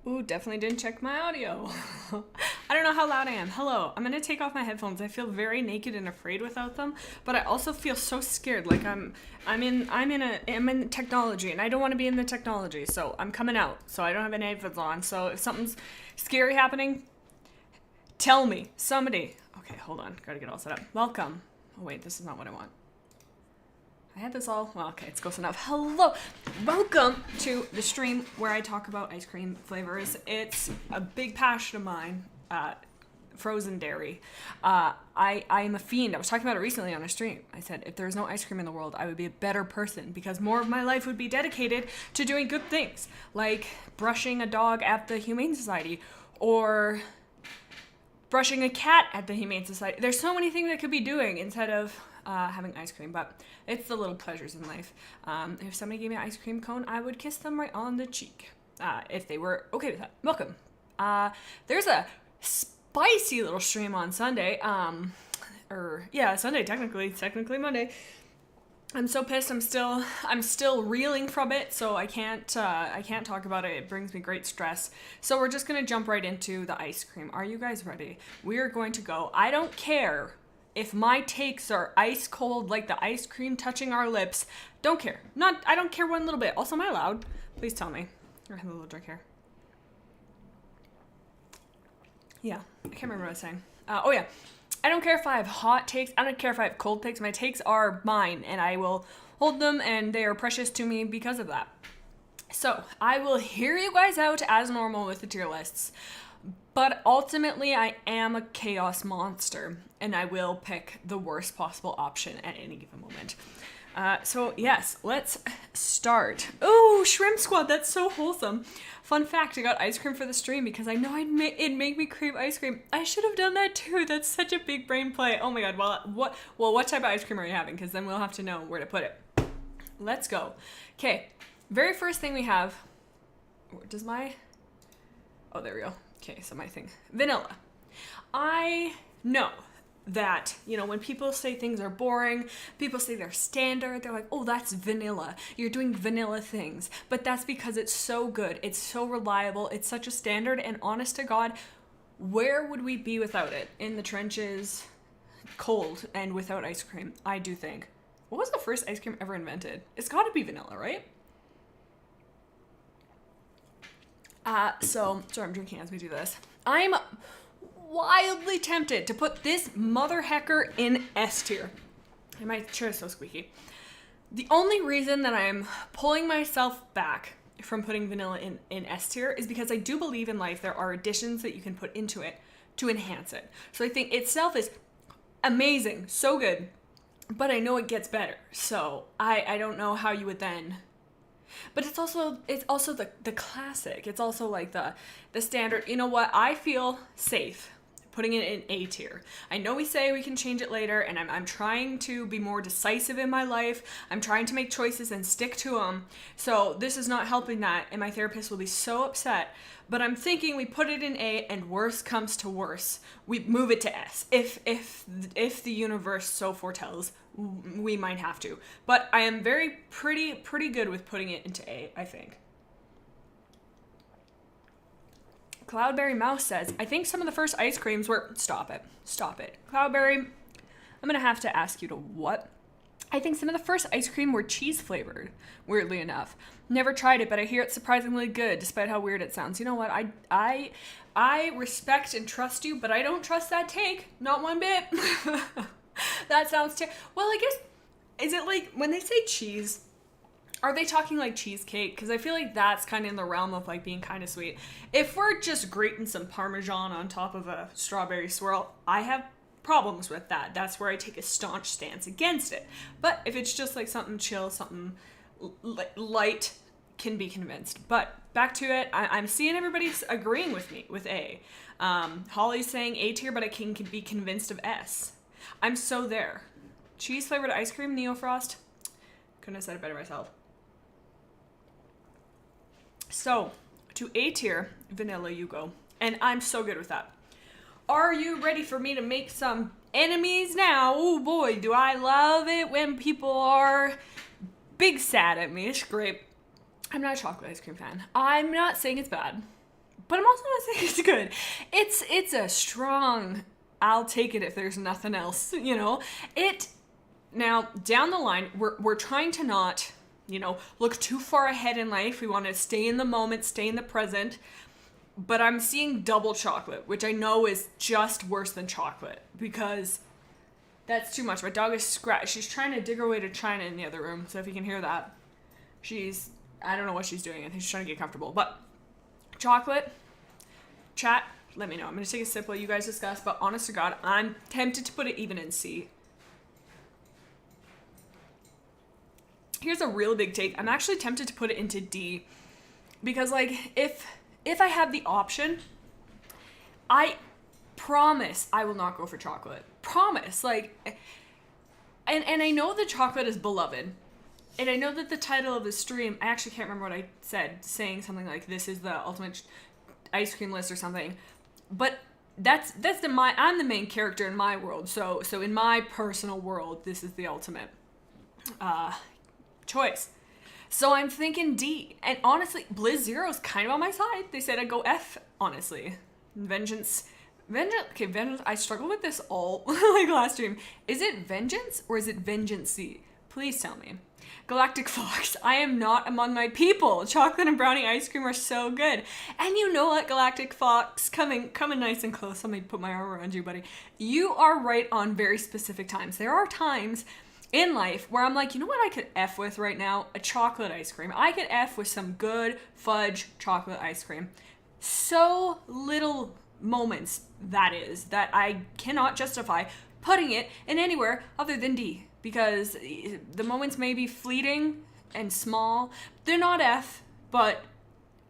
Ooh, definitely didn't check my audio. I don't know how loud I am. Hello, I'm gonna take off my headphones. I feel very naked and afraid without them, but I also feel so scared. Like I'm in technology, and I don't want to be in the technology. So I'm coming out. So I don't have any headphones on. So if something's scary happening, tell me. Somebody. Okay, hold on. Gotta get all set up. Welcome. Oh wait, this is not what I want. I had this all. Well, okay, it's close enough. Hello, welcome to the stream where I talk about ice cream flavors. It's a big passion of mine. Frozen dairy. I am a fiend. I was talking about it recently on a stream. I said if there was no ice cream in the world, I would be a better person because more of my life would be dedicated to doing good things, like brushing a dog at the Humane Society or brushing a cat at the Humane Society. There's so many things I could be doing instead of having ice cream, but it's the little pleasures in life. If somebody gave me an ice cream cone, I would kiss them right on the cheek if they were okay with that. Welcome. There's a spicy little stream on Sunday. Sunday technically Monday. I'm so pissed. I'm still reeling from it, so I can't talk about it. It brings me great stress. So we're just gonna jump right into the ice cream. Are you guys ready? We are going to go. I don't care if my takes are ice cold, like the ice cream touching our lips. Don't care. I don't care one little bit. Also, am I loud? Please tell me. I have a little drink here. Yeah, I can't remember what I was saying. Yeah. I don't care if I have hot takes. I don't care if I have cold takes. My takes are mine, and I will hold them, and they are precious to me because of that. So, I will hear you guys out as normal with the tier lists. But ultimately, I am a chaos monster, and I will pick the worst possible option at any given moment. So yes, let's start. Oh, Shrimp Squad, that's so wholesome. Fun fact, I got ice cream for the stream because I know it'd make me crave ice cream. I should have done that too. That's such a big brain play. Oh my god, what type of ice cream are you having? Because then we'll have to know where to put it. Let's go. Okay, very first thing we have, there we go. Okay, so my thing, vanilla. I know that, when people say things are boring, people say they're standard, they're like, oh, that's vanilla. You're doing vanilla things. But that's because it's so good. It's so reliable. It's such a standard. And honest to God, where would we be without it? In the trenches, cold, and without ice cream, I do think. What was the first ice cream ever invented? It's got to be vanilla, right? Sorry, I'm drinking as we do this. I'm wildly tempted to put this mother hecker in S tier. And my chair is so squeaky. The only reason that I'm pulling myself back from putting vanilla in S tier is because I do believe in life there are additions that you can put into it to enhance it. So I think itself is amazing, so good, but I know it gets better. So I don't know how you would then. But it's also the classic. It's also like the standard. You know what? I feel safe putting it in A tier. I know we say we can change it later, and I'm trying to be more decisive in my life. I'm trying to make choices and stick to them. So this is not helping that, and my therapist will be so upset. But I'm thinking we put it in A, and worse comes to worse, we move it to S. If the universe so foretells, we might have to. But I am pretty good with putting it into A, I think. Cloudberry Mouse says, I think some of the first ice creams were... Stop it. Cloudberry, I'm going to have to ask you to what? I think some of the first ice cream were cheese flavored, weirdly enough. Never tried it, but I hear it's surprisingly good, despite how weird it sounds. You know what? I respect and trust you, but I don't trust that take. Not one bit. That sounds well, I guess, is it like, when they say cheese... Are they talking like cheesecake? Because I feel like that's kind of in the realm of like being kind of sweet. If we're just grating some Parmesan on top of a strawberry swirl, I have problems with that. That's where I take a staunch stance against it. But if it's just like something chill, something light, can be convinced. But back to it, I'm seeing everybody's agreeing with me with A. Holly's saying A tier, but I can be convinced of S. I'm so there. Cheese flavored ice cream, Neofrost. Couldn't have said it better myself. So, to A tier, vanilla you go. And I'm so good with that. Are you ready for me to make some enemies now? Oh boy, do I love it when people are big sad at me. It's great. I'm not a chocolate ice cream fan. I'm not saying it's bad, but I'm also not saying it's good. It's a strong, I'll take it if there's nothing else, you know? Now, down the line, we're trying to not, you know, look too far ahead in life. We want to stay in the moment, stay in the present. But I'm seeing double chocolate, which I know is just worse than chocolate because that's too much. My dog is she's trying to dig her way to China in the other room. So if you can hear that, I don't know what she's doing. I think she's trying to get comfortable. But chocolate, chat, let me know. I'm going to take a sip while you guys discuss. But honest to God, I'm tempted to put it even in C. Here's a real big take. I'm actually tempted to put it into D. Because, like, if I have the option, I promise I will not go for chocolate. Promise. Like, and I know that chocolate is beloved. And I know that the title of the stream, I actually can't remember what I said, saying something like, this is the ultimate ice cream list or something. But I'm the main character in my world. So in my personal world, this is the ultimate choice. So I'm thinking D. And honestly, Blizz Zero is kind of on my side. They said I'd go F, honestly. Vengeance. Okay, Vengeance. I struggled with this all like last stream. Is it Vengeance or is it Vengeance-y? Please tell me. Galactic Fox. I am not among my people. Chocolate and brownie ice cream are so good. And you know what, Galactic Fox? Coming nice and close. Let me put my arm around you, buddy. You are right on very specific times. There are times in life where I'm like, you know what I could F with right now? A chocolate ice cream. I could F with some good fudge chocolate ice cream. So little moments that I cannot justify putting it in anywhere other than D. Because the moments may be fleeting and small. They're not F, but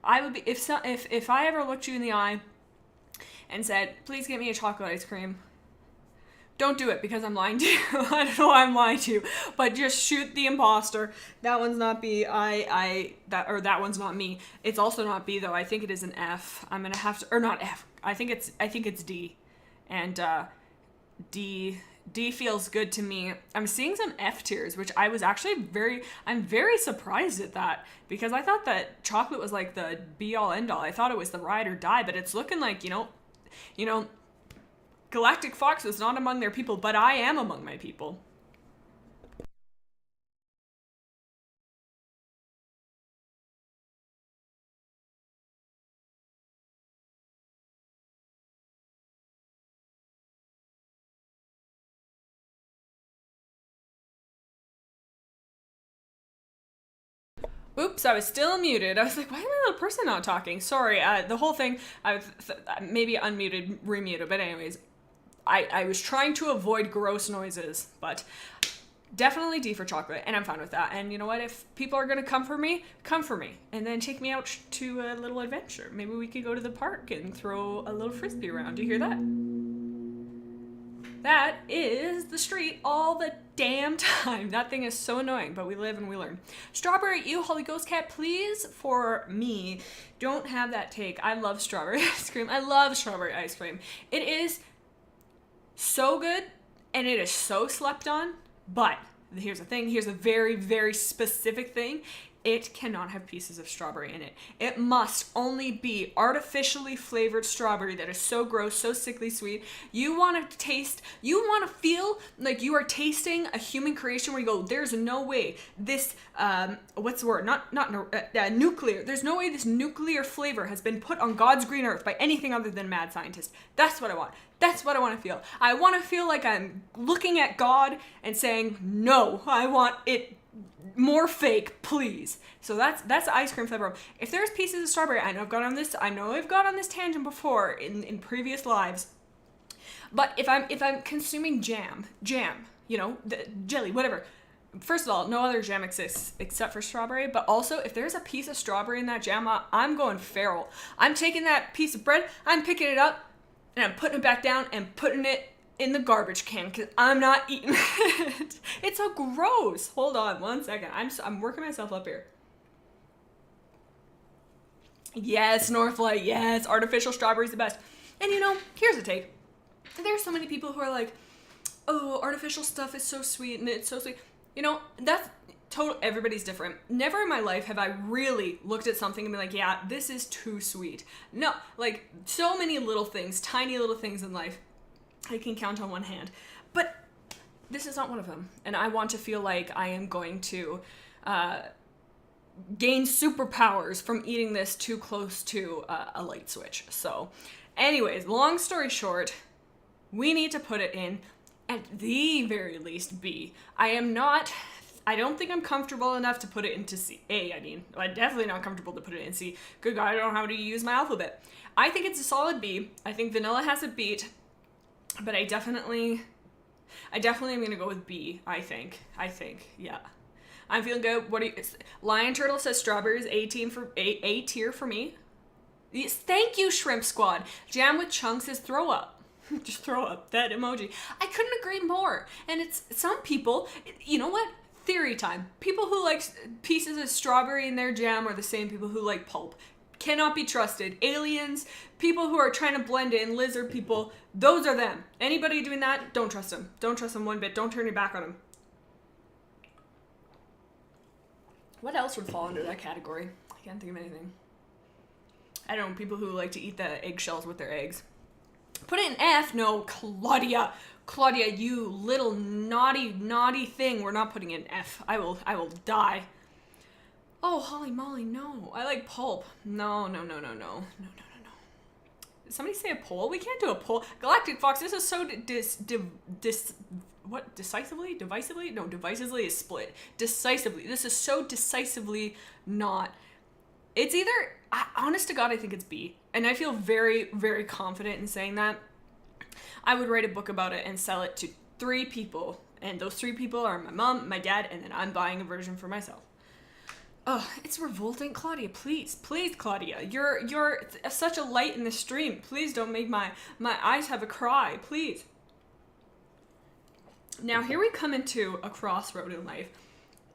I would be, if I ever looked you in the eye and said, please get me a chocolate ice cream, don't do it because I'm lying to you. I don't know why I'm lying to you, but just shoot the imposter. That one's not B. That one's not me. It's also not B though. I think it is an F. I'm gonna have to, or not F. I think it's D, and D feels good to me. I'm seeing some F tiers, which I was actually I'm very surprised at that because I thought that chocolate was like the be all end all. I thought it was the ride or die, but it's looking like, you know, Galactic Fox is not among their people, but I am among my people. Oops, I was still muted. I was like, why am I the person not talking? Sorry, the whole thing, maybe unmuted, remuted, but anyways, I was trying to avoid gross noises, but definitely D for chocolate, and I'm fine with that. And you know what? If people are going to come for me, and then take me out to a little adventure. Maybe we could go to the park and throw a little frisbee around. Do you hear that? That is the street all the damn time. That thing is so annoying, but we live and we learn. Strawberry, you, Holy Ghost Cat, please, for me, don't have that take. I love strawberry ice cream. I love strawberry ice cream. It is so good, and it is so slept on, but here's the thing. Here's a very, very specific thing. It cannot have pieces of strawberry in it. It must only be artificially flavored strawberry that is so gross, so sickly sweet. You want to feel like you are tasting a human creation where you go, there's no way this, what's the word? Nuclear. There's no way this nuclear flavor has been put on God's green earth by anything other than mad scientist. That's what I want. That's what I want to feel. I want to feel like I'm looking at God and saying, no, I want it more fake, please. So that's ice cream flavor. If there's pieces of strawberry, I know I've gone on this tangent before in previous lives. But if I'm consuming jam, you know, the jelly, whatever. First of all, no other jam exists except for strawberry, but also if there's a piece of strawberry in that jam, I'm going feral. I'm taking that piece of bread, I'm picking it up, and I'm putting it back down and putting it in the garbage can because I'm not eating it. It's so gross. Hold on one second. I'm working myself up here. Yes, Northlight. Yes, artificial strawberry's the best. And you know, here's a take. There's so many people who are like, oh, artificial stuff is so sweet and it's so sweet. You know, everybody's different. Never in my life have I really looked at something and been like, yeah, this is too sweet. No, like so many little things, tiny little things in life I can count on one hand. But this is not one of them. And I want to feel like I am going to gain superpowers from eating this too close to a light switch. So anyways, long story short, we need to put it in at the very least B. I don't think I'm comfortable enough to put it into C. I'm definitely not comfortable to put it in C. Good God, I don't know how to use my alphabet. I think it's a solid B. I think vanilla has a beat, but I definitely am gonna go with B. I think, yeah. I'm feeling good. Lion Turtle says strawberries A tier for me. Yes, thank you, Shrimp Squad. Jam with chunks is throw up. Just throw up that emoji. I couldn't agree more. And it's some people, you know what? Theory time. People who like pieces of strawberry in their jam are the same people who like pulp. Cannot be trusted. Aliens, people who are trying to blend in, lizard people, those are them. Anybody doing that, don't trust them. Don't trust them one bit. Don't turn your back on them. What else would fall under that category? I can't think of anything. I don't know, people who like to eat the eggshells with their eggs. Put it in F. No, Claudia, you little naughty thing. We're not putting it in F. I will die. Oh, holy moly, no. I like pulp. No. Did somebody say a poll? We can't do a poll. Galactic Fox, this is so divisively? No, divisively is split. Decisively. This is so decisively not. It's either, honest to God, I think it's B. And I feel very, very confident in saying that. I would write a book about it and sell it to 3 people. And those 3 people are my mom, my dad, and then I'm buying a version for myself. Oh, it's revolting. Claudia, please, Claudia. You're such a light in the stream. Please don't make my eyes have a cry, please. Now, here we come into a crossroad in life.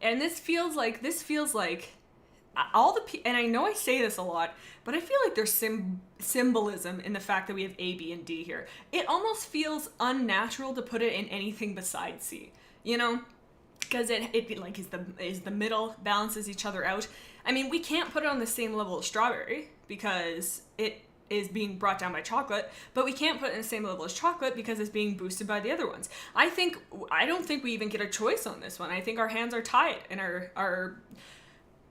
And this feels like and I know I say this a lot, but I feel like there's symbolism in the fact that we have A, B, and D here. It almost feels unnatural to put it in anything besides C, you know? Because it like is the middle, balances each other out. I mean, we can't put it on the same level as strawberry because it is being brought down by chocolate, but we can't put it in the same level as chocolate because it's being boosted by the other ones. I don't think we even get a choice on this one. I think our hands are tied and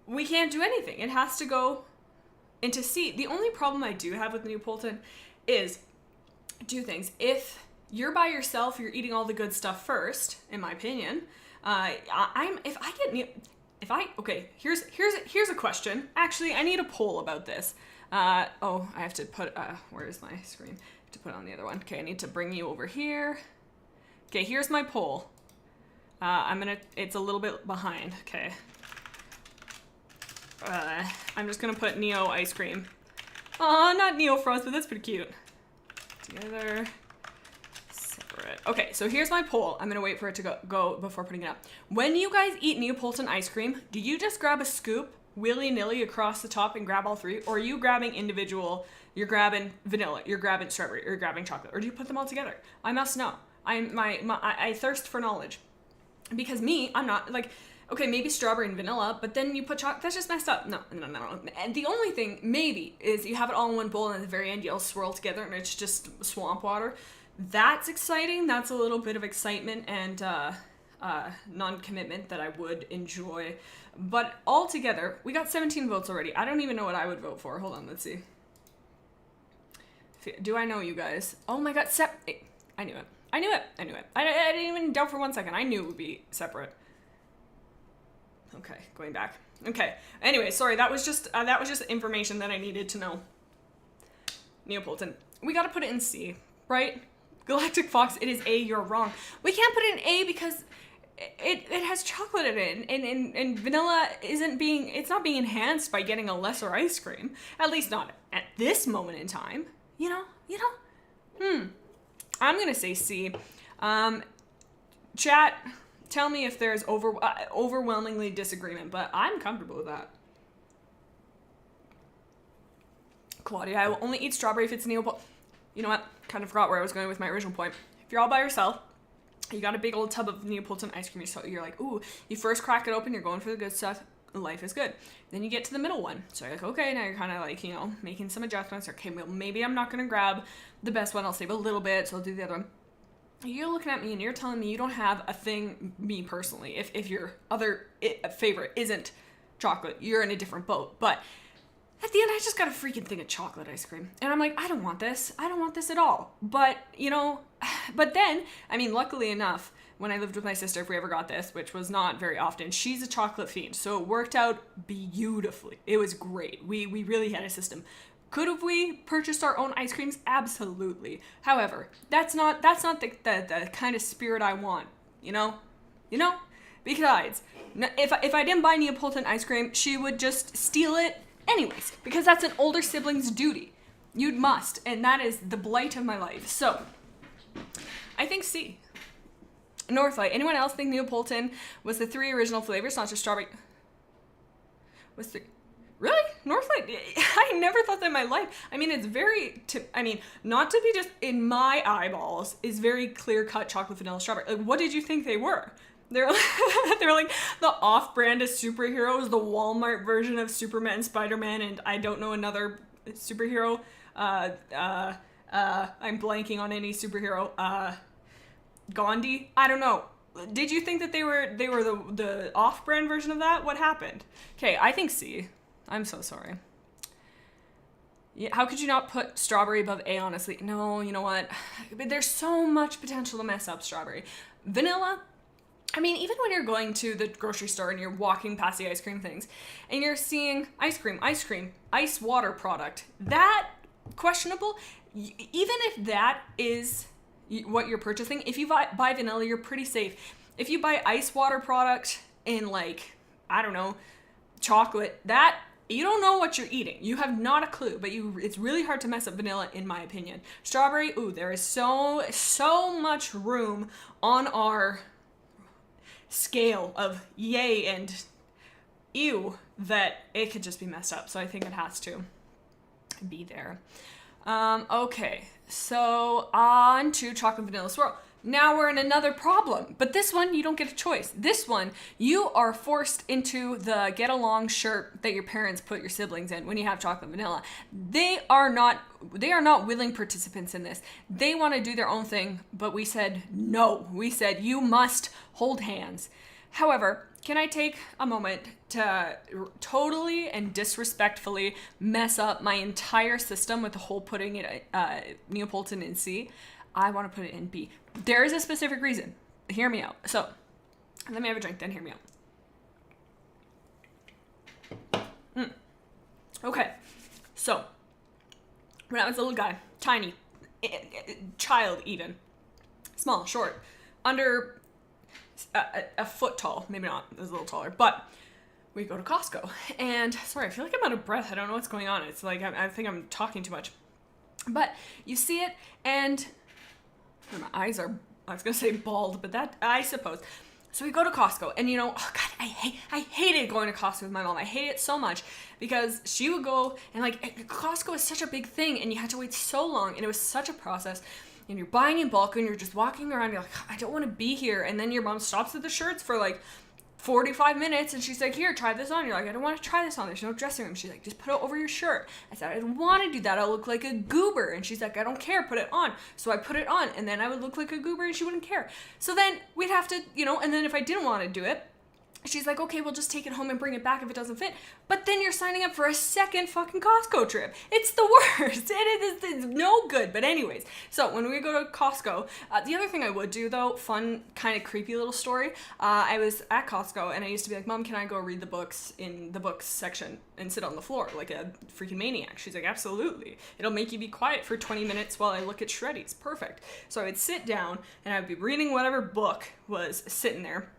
we can't do anything. It has to go into C. The only problem I do have with Neapolitan is 2 things. If you're by yourself, you're eating all the good stuff first, in my opinion. Here's a question. Actually, I need a poll about this. I have to put, where's my screen? I have to put it on the other one. Okay, I need to bring you over here. Okay, here's my poll. It's a little bit behind. Okay. I'm just gonna put Neo ice cream. Aw, not Neo Frost, but that's pretty cute. Together. Separate. Okay, so here's my poll. I'm gonna wait for it to go before putting it up. When you guys eat Neapolitan ice cream, do you just grab a scoop willy-nilly across the top and grab all 3? Or are you grabbing individual, you're grabbing vanilla, you're grabbing strawberry, you're grabbing chocolate, or do you put them all together? I must know. I thirst for knowledge. Because I'm not, like, okay, maybe strawberry and vanilla, but then you put chocolate. That's just messed up. No. And the only thing, maybe, is you have it all in one bowl, and at the very end, you all swirl together, and it's just swamp water. That's exciting. That's a little bit of excitement and non-commitment that I would enjoy. But altogether, we got 17 votes already. I don't even know what I would vote for. Hold on, let's see. Do I know you guys? Oh my god, I knew it. I didn't even doubt for 1 second. I knew it would be separate. Okay, going back. Okay. Anyway, sorry. That was just information that I needed to know. Neapolitan. We got to put it in C, right? Galactic Fox. It is A. You're wrong. We can't put it in A because it has chocolate in it, and vanilla it's not being enhanced by getting a lesser ice cream. At least not at this moment in time. You know. I'm gonna say C. Chat. Tell me if there's overwhelmingly disagreement, but I'm comfortable with that. Claudia, I will only eat strawberry if it's Neapolitan. You know what? Kind of forgot where I was going with my original point. If you're all by yourself, You got a big old tub of Neapolitan ice cream. So you're like, ooh, you first crack it open, you're going for the good stuff. Life is good. Then you get to the middle one. So you're like, okay, now you're kind of like, making some adjustments. Okay, well, maybe I'm not going to grab the best one. I'll save a little bit. So I'll do the other one. You're looking at me and you're telling me you don't have a thing, me personally, if your other favorite isn't chocolate, you're in a different boat. But at the end, I just got a freaking thing of chocolate ice cream. And I'm like, I don't want this. I don't want this at all. But, but then, luckily enough, when I lived with my sister, if we ever got this, which was not very often, she's a chocolate fiend. So it worked out beautifully. It was great. We really had a system. Could have we purchased our own ice creams? Absolutely. However, that's not the kind of spirit I want, Besides, if I didn't buy Neapolitan ice cream, she would just steal it anyways, because that's an older sibling's duty. You must, and that is the blight of my life. So, I think C. Northlight. Anyone else think Neapolitan was the 3 original flavors, not just strawberry? Really? Northlight? I never thought that in my life. It's very, not to be just in my eyeballs, is very clear-cut chocolate, vanilla, strawberry. Like, what did you think they were? They're like the off-brand of superheroes, the Walmart version of Superman, Spider-Man, and I don't know another superhero. I'm blanking on any superhero. Gandhi? I don't know. Did you think that they were the off-brand version of that? What happened? Okay, I think C. I'm so sorry. Yeah, how could you not put strawberry above A, honestly? No, you know what? There's so much potential to mess up strawberry. Vanilla, even when you're going to the grocery store and you're walking past the ice cream things and you're seeing ice cream, ice water product, that questionable, even if that is what you're purchasing, if you buy vanilla, you're pretty safe. If you buy ice water product in chocolate, that you don't know what you're eating. You have not a clue, but it's really hard to mess up vanilla, in my opinion. Strawberry, ooh, there is so much room on our scale of yay and ew that it could just be messed up. So I think it has to be there. Okay, so on to chocolate vanilla swirl. Now we're in another problem, but this one you don't get a choice. This one you are forced into the get along shirt that your parents put your siblings in when you have chocolate vanilla. They are not willing participants in this. They want to do their own thing, but we said no. We said you must hold hands. However, can I take a moment to totally and disrespectfully mess up my entire system with the whole putting it Neapolitan in C? I want to put it in B. There is a specific reason. Hear me out. So, let me have a drink, then hear me out. Okay. So, when I was a little guy, tiny, child even, small, short, under a foot tall, maybe not, it was a little taller, but we go to Costco. And, sorry, I feel like I'm out of breath. I don't know what's going on. It's like, I think I'm talking too much. But you see it, and my eyes are, I was going to say bald, but that, I suppose. So we go to Costco, and oh God, I hated going to Costco with my mom. I hate it so much because she would go, and Costco is such a big thing, and you had to wait so long, and it was such a process. And you're buying in bulk, and you're just walking around, you're like, I don't want to be here. And then your mom stops at the shirts for 45 minutes, and she's like, here, try this on. You're like, I don't want to try this on. There's no dressing room. She's like, just put it over your shirt. I said, I don't want to do that. I'll look like a goober. And she's like, I don't care. Put it on. So I put it on, and then I would look like a goober, and she wouldn't care. So then we'd have to, and then if I didn't want to do it, she's like, okay, we'll just take it home and bring it back if it doesn't fit. But then you're signing up for a second fucking Costco trip. It's the worst. It's no good. But anyways, so when we go to Costco, the other thing I would do though, fun, kind of creepy little story, I was at Costco and I used to be like, Mom, can I go read the books in the books section and sit on the floor like a freaking maniac? She's like, absolutely. It'll make you be quiet for 20 minutes while I look at Shreddies. Perfect. So I would sit down and I would be reading whatever book was sitting there.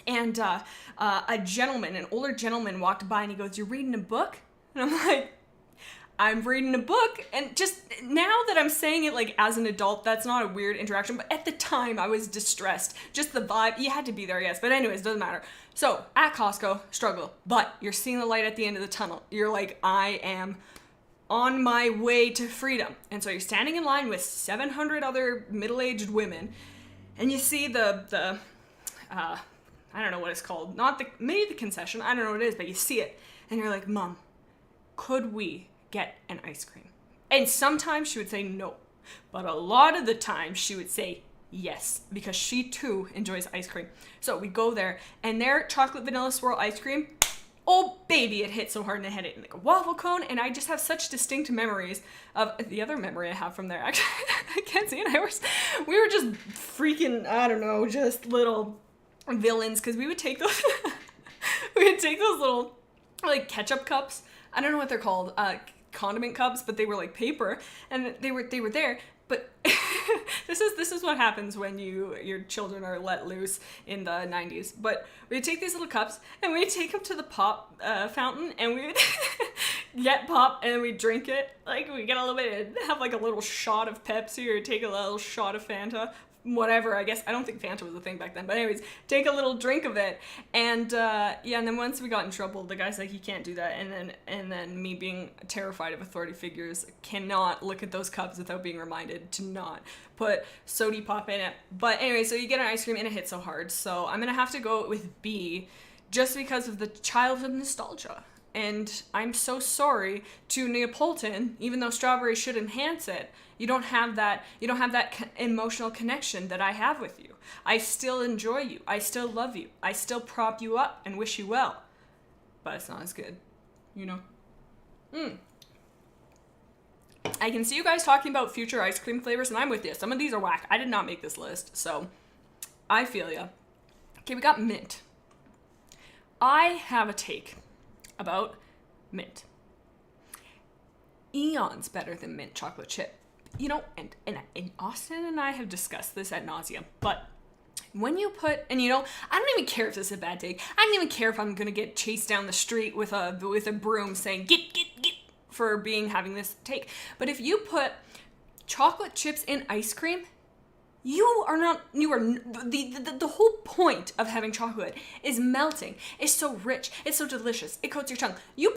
And an older gentleman walked by and he goes, you're reading a book? And I'm like, I'm reading a book. And just now that I'm saying it as an adult, that's not a weird interaction. But at the time I was distressed. Just the vibe, you had to be there, yes. But anyways, doesn't matter. So at Costco, struggle. But you're seeing the light at the end of the tunnel. You're like, I am on my way to freedom. And so you're standing in line with 700 other middle-aged women. and you see the I don't know what it's called, maybe the concession, I don't know what it is, but you see it, and you're like, Mom, could we get an ice cream? And sometimes she would say no, but a lot of the time she would say yes, because she too enjoys ice cream. So we go there, and their chocolate vanilla swirl ice cream, oh baby, it hit so hard, and it had it in like a waffle cone, and I just have such distinct memories of the other memory I have from there. Actually, I can't see it. We were just freaking, I don't know, just little villains, because we would take those little like ketchup cups. I don't know what they're called, condiment cups, but they were like paper, and they were there. But this is what happens when your children are let loose in the 90s. But we'd take these little cups, and we'd take them to the pop fountain, and we would get pop, and we'd drink it. Like, we get a little bit, have like a little shot of Pepsi, or take a little shot of Fanta, whatever. I guess I don't think Fanta was a thing back then, but anyways, take a little drink of it, and and then once we got in trouble, the guy's like, you can't do that, and then me being terrified of authority figures, cannot look at those cups without being reminded to not put sody pop in it. But anyway, so you get an ice cream, and it hits so hard, so I'm gonna have to go with B, just because of the childhood nostalgia. And I'm so sorry to Neapolitan, even though strawberry should enhance it. You don't have that emotional connection that I have with you. I still enjoy you. I still love you. I still prop you up and wish you well. But it's not as good, you know? I can see you guys talking about future ice cream flavors, and I'm with you. Some of these are whack. I did not make this list, so I feel ya. Okay, we got mint. I have a take about mint. Eons better than mint chocolate chip. You know, and Austin and I have discussed this ad nauseum, but when you put, and you know, I don't even care if this is a bad take. I don't even care if I'm gonna get chased down the street with a broom saying get for having this take. But if you put chocolate chips in ice cream, the whole point of having chocolate is melting. It's so rich. It's so delicious. It coats your tongue. You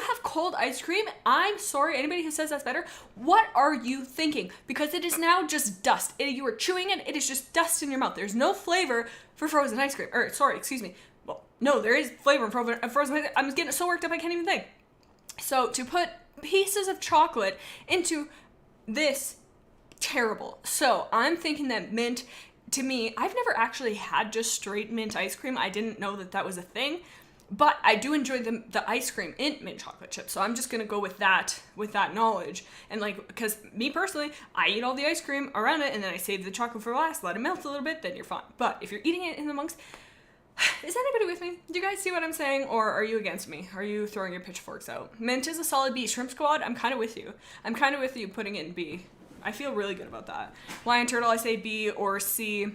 have cold ice cream. I'm sorry, anybody who says that's better, what are you thinking? Because it is now just dust. You are chewing it. It is just dust in your mouth. There's no flavor for frozen ice cream. Excuse me. Well, no, there is flavor in frozen ice cream. I'm getting so worked up I can't even think. So to put pieces of chocolate into this, terrible. So I'm thinking that mint, to me, I've never actually had just straight mint ice cream. I didn't know that was a thing, but I do enjoy the ice cream in mint chocolate chips. So I'm just gonna go with that knowledge, and like, because me personally, I eat all the ice cream around it, and then I save the chocolate for last, let it melt a little bit, then you're fine. But if you're eating it in amongst, is anybody with me? Do you guys see what I'm saying, or are you against me? Are you throwing your pitchforks out? Mint is a solid B. Shrimp Squad, I'm kind of with you. I'm kind of with you putting it in B. I feel really good about that. Lion Turtle, I say B or C.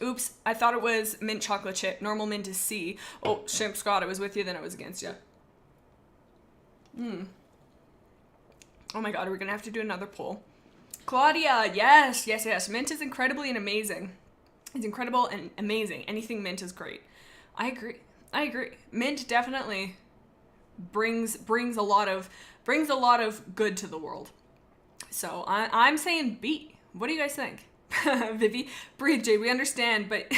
Oops, I thought it was mint chocolate chip. Normal mint is C. Oh, Shrimp Squad, I was with you, then I was against you. Oh my god, are we gonna have to do another poll? Claudia, yes. Mint is incredibly and amazing. It's incredible and amazing. Anything mint is great. I agree. Mint definitely brings a lot of good to the world. So I'm saying B. What do you guys think? Vivi, breathe, Jay. We understand, but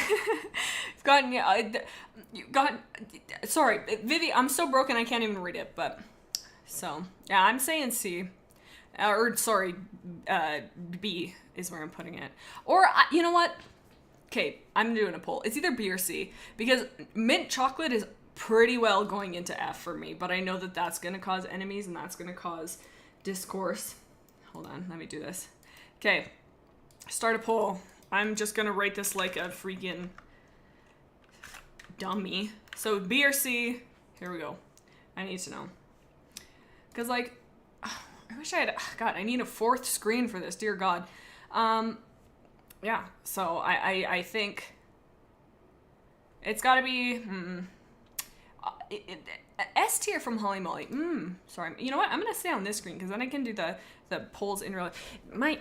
sorry, Vivi. I'm so broken I can't even read it. But so yeah, I'm saying C. B is where I'm putting it. Or you know what? Okay, I'm doing a poll. It's either B or C, because mint chocolate is pretty well going into F for me. But I know that that's gonna cause enemies and that's gonna cause discourse. Hold on, let me do this. Okay, start a poll. I'm just gonna write this like a freaking dummy. So B or C, here we go. I need to know. Because like, I wish I had, God, I need a fourth screen for this, dear God. Yeah, so I think it's gotta be, S tier from Holly Molly. Sorry. You know what? I'm gonna stay on this screen because then I can do the polls in real life. My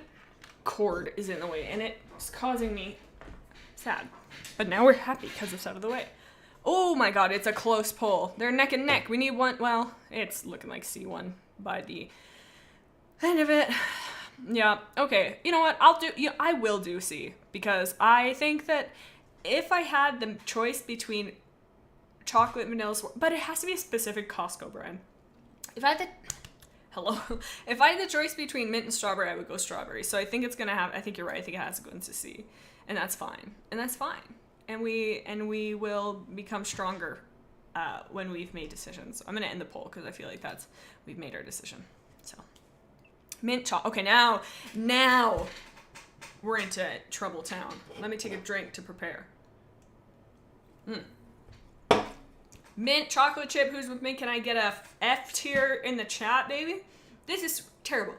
cord is in the way and it's causing me sad. But now we're happy because it's out of the way. Oh my god, it's a close poll. They're neck and neck. We need one. Well, it's looking like C1 by the end of it. Yeah, okay. You know what? I will do C, because I think that if I had the choice between chocolate, vanilla, but it has to be a specific Costco brand. If I had the hello, if I had the choice between mint and strawberry, I would go strawberry. So I think it's gonna have. I think you're right. I think it has to go into C, and that's fine. And that's fine. And we will become stronger when we've made decisions. I'm gonna end the poll because I feel like we've made our decision. So mint chocolate. Okay, now we're into trouble town. Let me take a drink to prepare. Mint chocolate chip. Who's with me? Can I get a F tier in the chat, baby? This is terrible.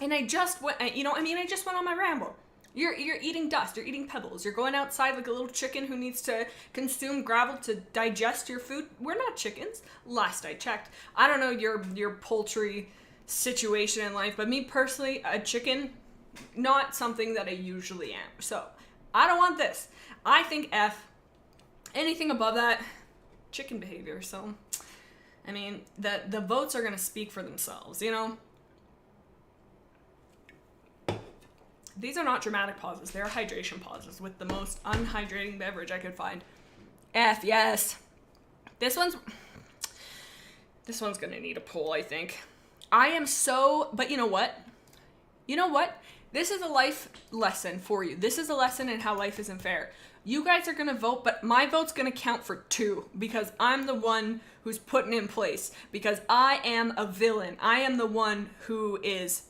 And I just went, I just went on my ramble. You're eating dust. You're eating pebbles. You're going outside like a little chicken who needs to consume gravel to digest your food. We're not chickens. Last I checked. I don't know your poultry situation in life, but me personally, a chicken, not something that I usually am. So I don't want this. I think F. Anything above that, chicken behavior. So, I mean, the votes are going to speak for themselves, you know? These are not dramatic pauses. They're hydration pauses with the most unhydrating beverage I could find. F, yes. This one's going to need a poll, I think. But you know what? This is a life lesson for you. This is a lesson in how life isn't fair. You guys are going to vote, but my vote's going to count for 2 because I'm the one who's putting in place, because I am a villain. I am the one who is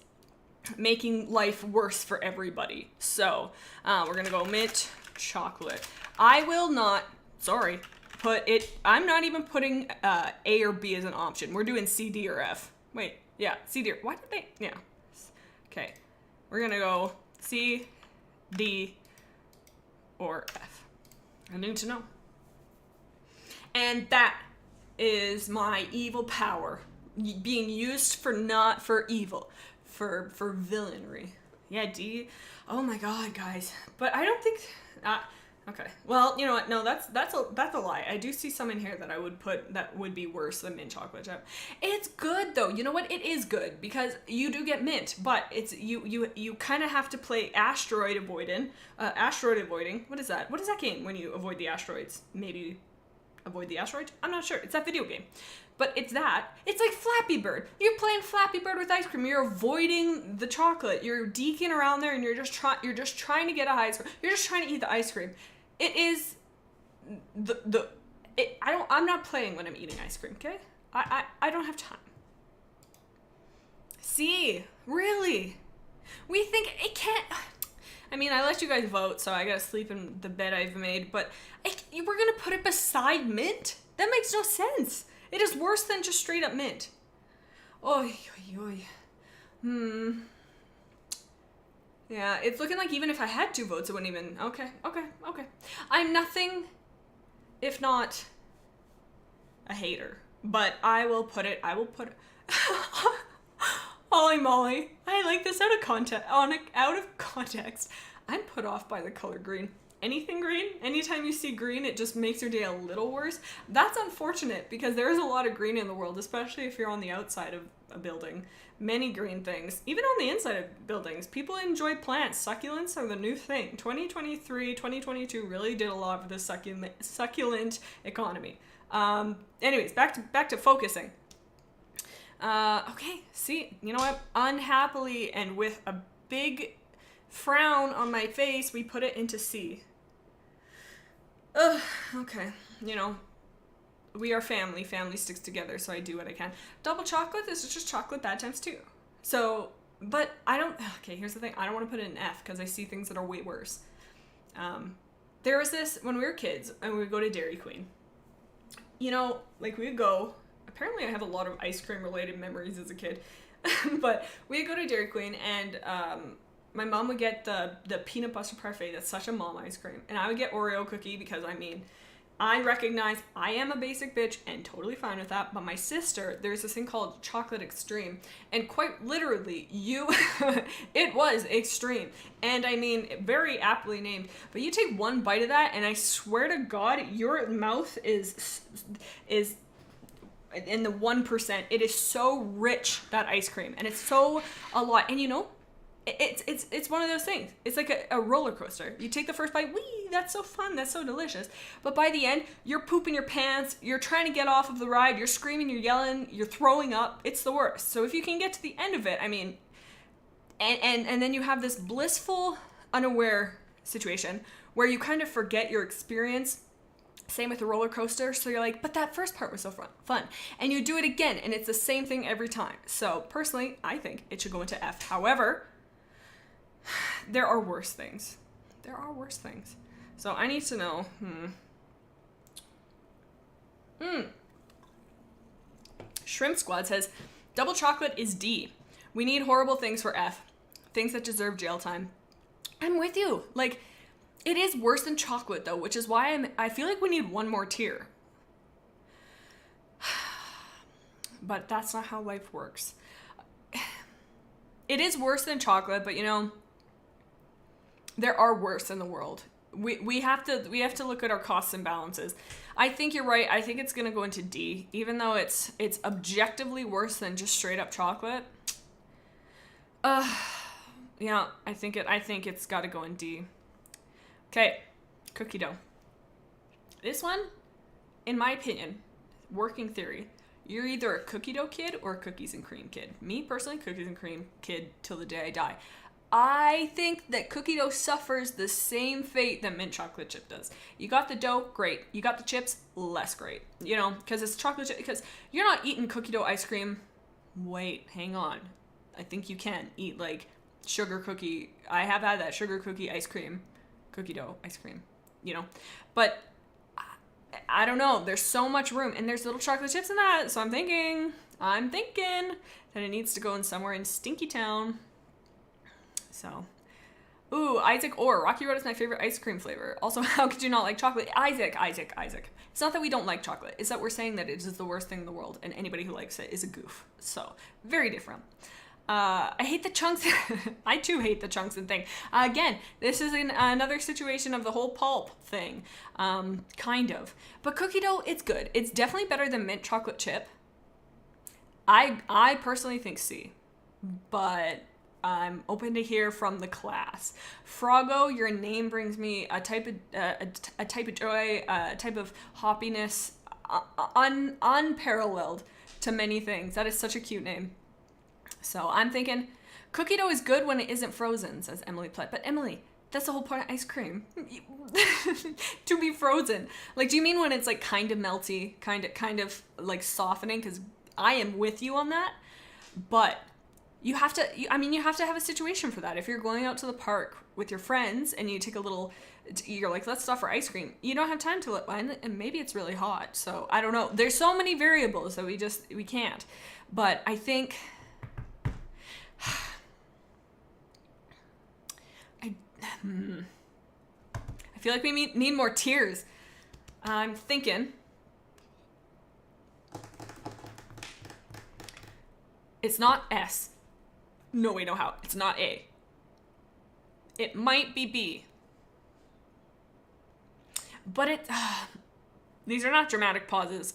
making life worse for everybody. So we're going to go mint chocolate. I will not, I'm not even putting A or B as an option. We're doing C, D, or F. Wait, yeah, C, D, or, why did they, yeah. Okay, we're going to go C, D, or F. I need to know. And that is my evil power being used for evil, for villainy. Yeah, D. Oh my god, guys. But I don't think okay. Well, you know what? No, that's a lie. I do see some in here that I would put that would be worse than mint chocolate chip. It's good though. You know what? It is good because you do get mint, but it's you kind of have to play asteroid avoiding. What is that? What does that game when you avoid the asteroids? Maybe avoid the asteroid? I'm not sure. It's that video game. But it's that. It's like Flappy Bird. You're playing Flappy Bird with ice cream. You're avoiding the chocolate. You're deking around there and you're just trying to get a ice cream. You're just trying to eat the ice cream. It is I'm not playing when I'm eating ice cream, okay? I don't have time. See, really? We think it can't. I mean, I let you guys vote, so I gotta sleep in the bed I've made, but we're gonna put it beside mint? That makes no sense. It is worse than just straight up mint. Oy, oy, oy. Yeah, it's looking like even if I had 2 votes, it wouldn't even... Okay. I'm nothing if not a hater, but I will put it... Holy moly. I like this out of context. I'm put off by the color green. Anything green, anytime you see green, it just makes your day a little worse. That's unfortunate because there is a lot of green in the world, especially if you're on the outside of a building. Many green things. Even on the inside of buildings, people enjoy plants. Succulents are the new thing. 2023, 2022 really did a lot for the succulent economy. Anyways, back to focusing. Okay, see, you know what? Unhappily and with a big frown on my face, we put it into C. Ugh, okay, you know, we are family. Family sticks together, so I do what I can. Double chocolate, this is just chocolate bad times 2. So, but I don't, okay, here's the thing. I don't want to put it in F because I see things that are way worse. There was this, when we were kids, and we would go to Dairy Queen. You know, like we would go, apparently I have a lot of ice cream related memories as a kid, but we'd go to Dairy Queen and, my mom would get the peanut butter parfait. That's such a mom ice cream. And I would get Oreo cookie because, I mean, I recognize I am a basic bitch and totally fine with that. But my sister, there's this thing called Chocolate Extreme. And quite literally, it was extreme. And I mean, very aptly named. But you take one bite of that and I swear to God, your mouth is in the 1%. It is so rich, that ice cream. And it's so a lot. And you know, It's one of those things. It's like a roller coaster. You take the first bite, wee, that's so fun, that's so delicious. But by the end, you're pooping your pants, you're trying to get off of the ride, you're screaming, you're yelling, you're throwing up. It's the worst. So if you can get to the end of it, I mean, and then you have this blissful, unaware situation where you kind of forget your experience. Same with the roller coaster. So you're like, but that first part was so fun. And you do it again, and it's the same thing every time. So personally, I think it should go into F. However, there are worse things. There are worse things. So I need to know. Shrimp Squad says, double chocolate is D. We need horrible things for F. Things that deserve jail time. I'm with you. Like, it is worse than chocolate, though, which is why I feel like we need one more tier. But that's not how life works. It is worse than chocolate, but you know, there are worse in the world. We have to look at our costs and balances. I think you're right. I think it's gonna go into D, even though it's objectively worse than just straight up chocolate. Yeah, I think it's got to go in D. Okay, cookie dough. This one, in my opinion, working theory, you're either a cookie dough kid or a cookies and cream kid. Me, personally, cookies and cream kid till the day I die. I think that cookie dough suffers the same fate that mint chocolate chip does. You got the dough, great. You got the chips, less great. You know, because it's chocolate chip, because you're not eating cookie dough ice cream. Wait, hang on. I think you can eat, like, sugar cookie. I have had that sugar cookie ice cream. Cookie dough ice cream, you know, but I don't know. There's so much room, and there's little chocolate chips in that. So I'm thinking that it needs to go in somewhere in Stinky Town. So, ooh, Isaac Orr. Rocky Road is my favorite ice cream flavor. Also, how could you not like chocolate? Isaac. It's not that we don't like chocolate. It's that we're saying that it is the worst thing in the world, and anybody who likes it is a goof. So, very different. I hate the chunks. I too hate the chunks and thing. Again, this is another situation of the whole pulp thing. Kind of. But cookie dough, it's good. It's definitely better than mint chocolate chip. I personally think C. But I'm open to hear from the class. Froggo, your name brings me a type of joy, a type of hoppiness, unparalleled to many things. That is such a cute name. So I'm thinking cookie dough is good when it isn't frozen, says Emily Platt. But Emily, that's the whole point of ice cream. To be frozen. Like, do you mean when it's like kind of melty, kind of like softening? Because I am with you on that. But you have to have a situation for that. If you're going out to the park with your friends and you take you're like, let's stop for ice cream. You don't have time to and maybe it's really hot. So I don't know. There's so many variables that we can't. But I think I feel like we need more tiers. I'm thinking it's not S. No way, no how. It's not A. It might be B. But these are not dramatic pauses.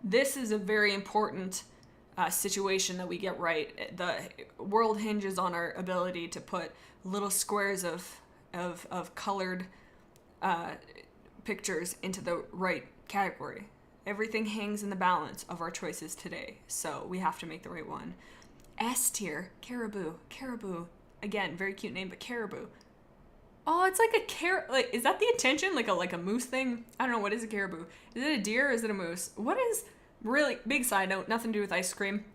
This is a very important situation that we get right. The world hinges on our ability to put little squares of colored pictures into the right category. Everything hangs in the balance of our choices today, so we have to make the right one. S tier, caribou. Again, very cute name, but caribou. Oh, it's like a carrot. Like, is that the intention? Like a moose thing? I don't know. What is a caribou? Is it a deer or is it a moose? What is? Really big side note, nothing to do with ice cream,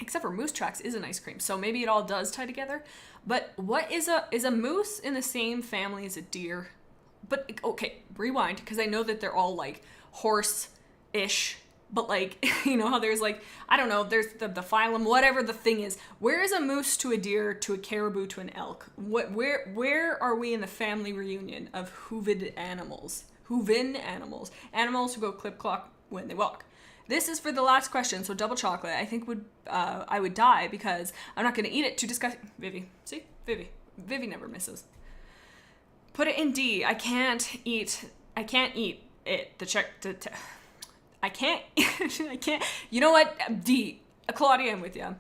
except for Moose Tracks is an ice cream, so maybe it all does tie together. But what is a moose in the same family as a deer? But okay, rewind, because I know that they're all like horse-ish, but like, you know how there's like, I don't know, there's the phylum, whatever the thing is. Where is a moose to a deer to a caribou to an elk? Where are we in the family reunion of hooved animals? Animals who go clip-clop when they walk. This is for the last question, so double chocolate. I think I would die because I'm not going to eat it. Too disgusting. Vivi. See? Vivi never misses. Put it in D. I can't eat it. I can't. I can't. You know what? D. Claudia, I'm with you.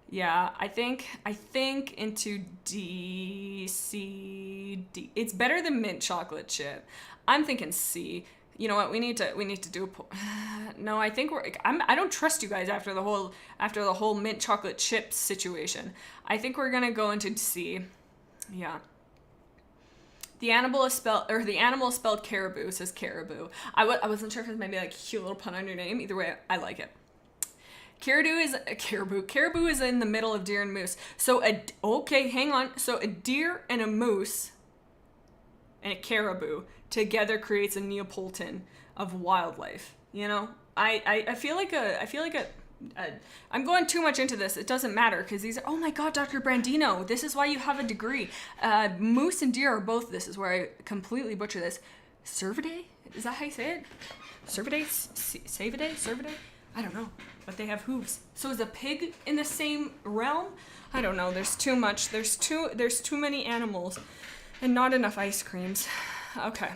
Yeah, I think into D, C, D. It's better than mint chocolate chip. I'm thinking C. You know what? We need to do a no, I think I don't trust you guys after the whole mint chocolate chip situation. I think we're going to go into C. Yeah. The animal is spelled caribou, says caribou. I wasn't sure if it was maybe like a cute little pun on your name. Either way, I like it. Caribou is a caribou. Caribou is in the middle of deer and moose. So okay, hang on. So a deer and a moose and a caribou together creates a Neapolitan of wildlife. You know, I feel like I'm going too much into this. It doesn't matter because these are, oh my God, Dr. Brandino, this is why you have a degree. Moose and deer are both, this is where I completely butcher this. Cervidae? Is that how you say it? Cervidae? Savidae? Cervidae? I don't know, but they have hooves. So is a pig in the same realm? I don't know. There's too much. There's too many animals and not enough ice creams. Okay.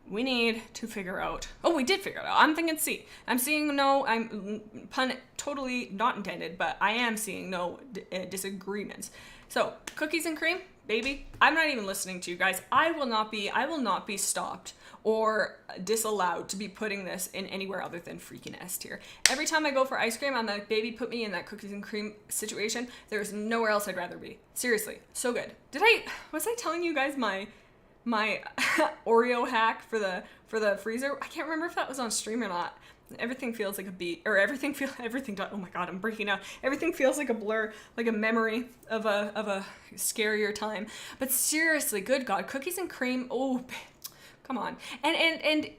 We need to figure out. Oh, we did figure it out. I'm thinking C. I'm seeing no. I'm pun totally not intended, but I am seeing no disagreements. So cookies and cream, baby. I'm not even listening to you guys. I will not be stopped or disallowed to be putting this in anywhere other than freaking S tier. Every time I go for ice cream, I'm like, baby, put me in that cookies and cream situation. There's nowhere else I'd rather be. Seriously, so good. Was I telling you guys my Oreo hack for the freezer? I can't remember if that was on stream or not. Everything feels like a beat, or oh my God, I'm breaking out. Everything feels like a blur, like a memory of a scarier time. But seriously, good God, cookies and cream, oh, come on. And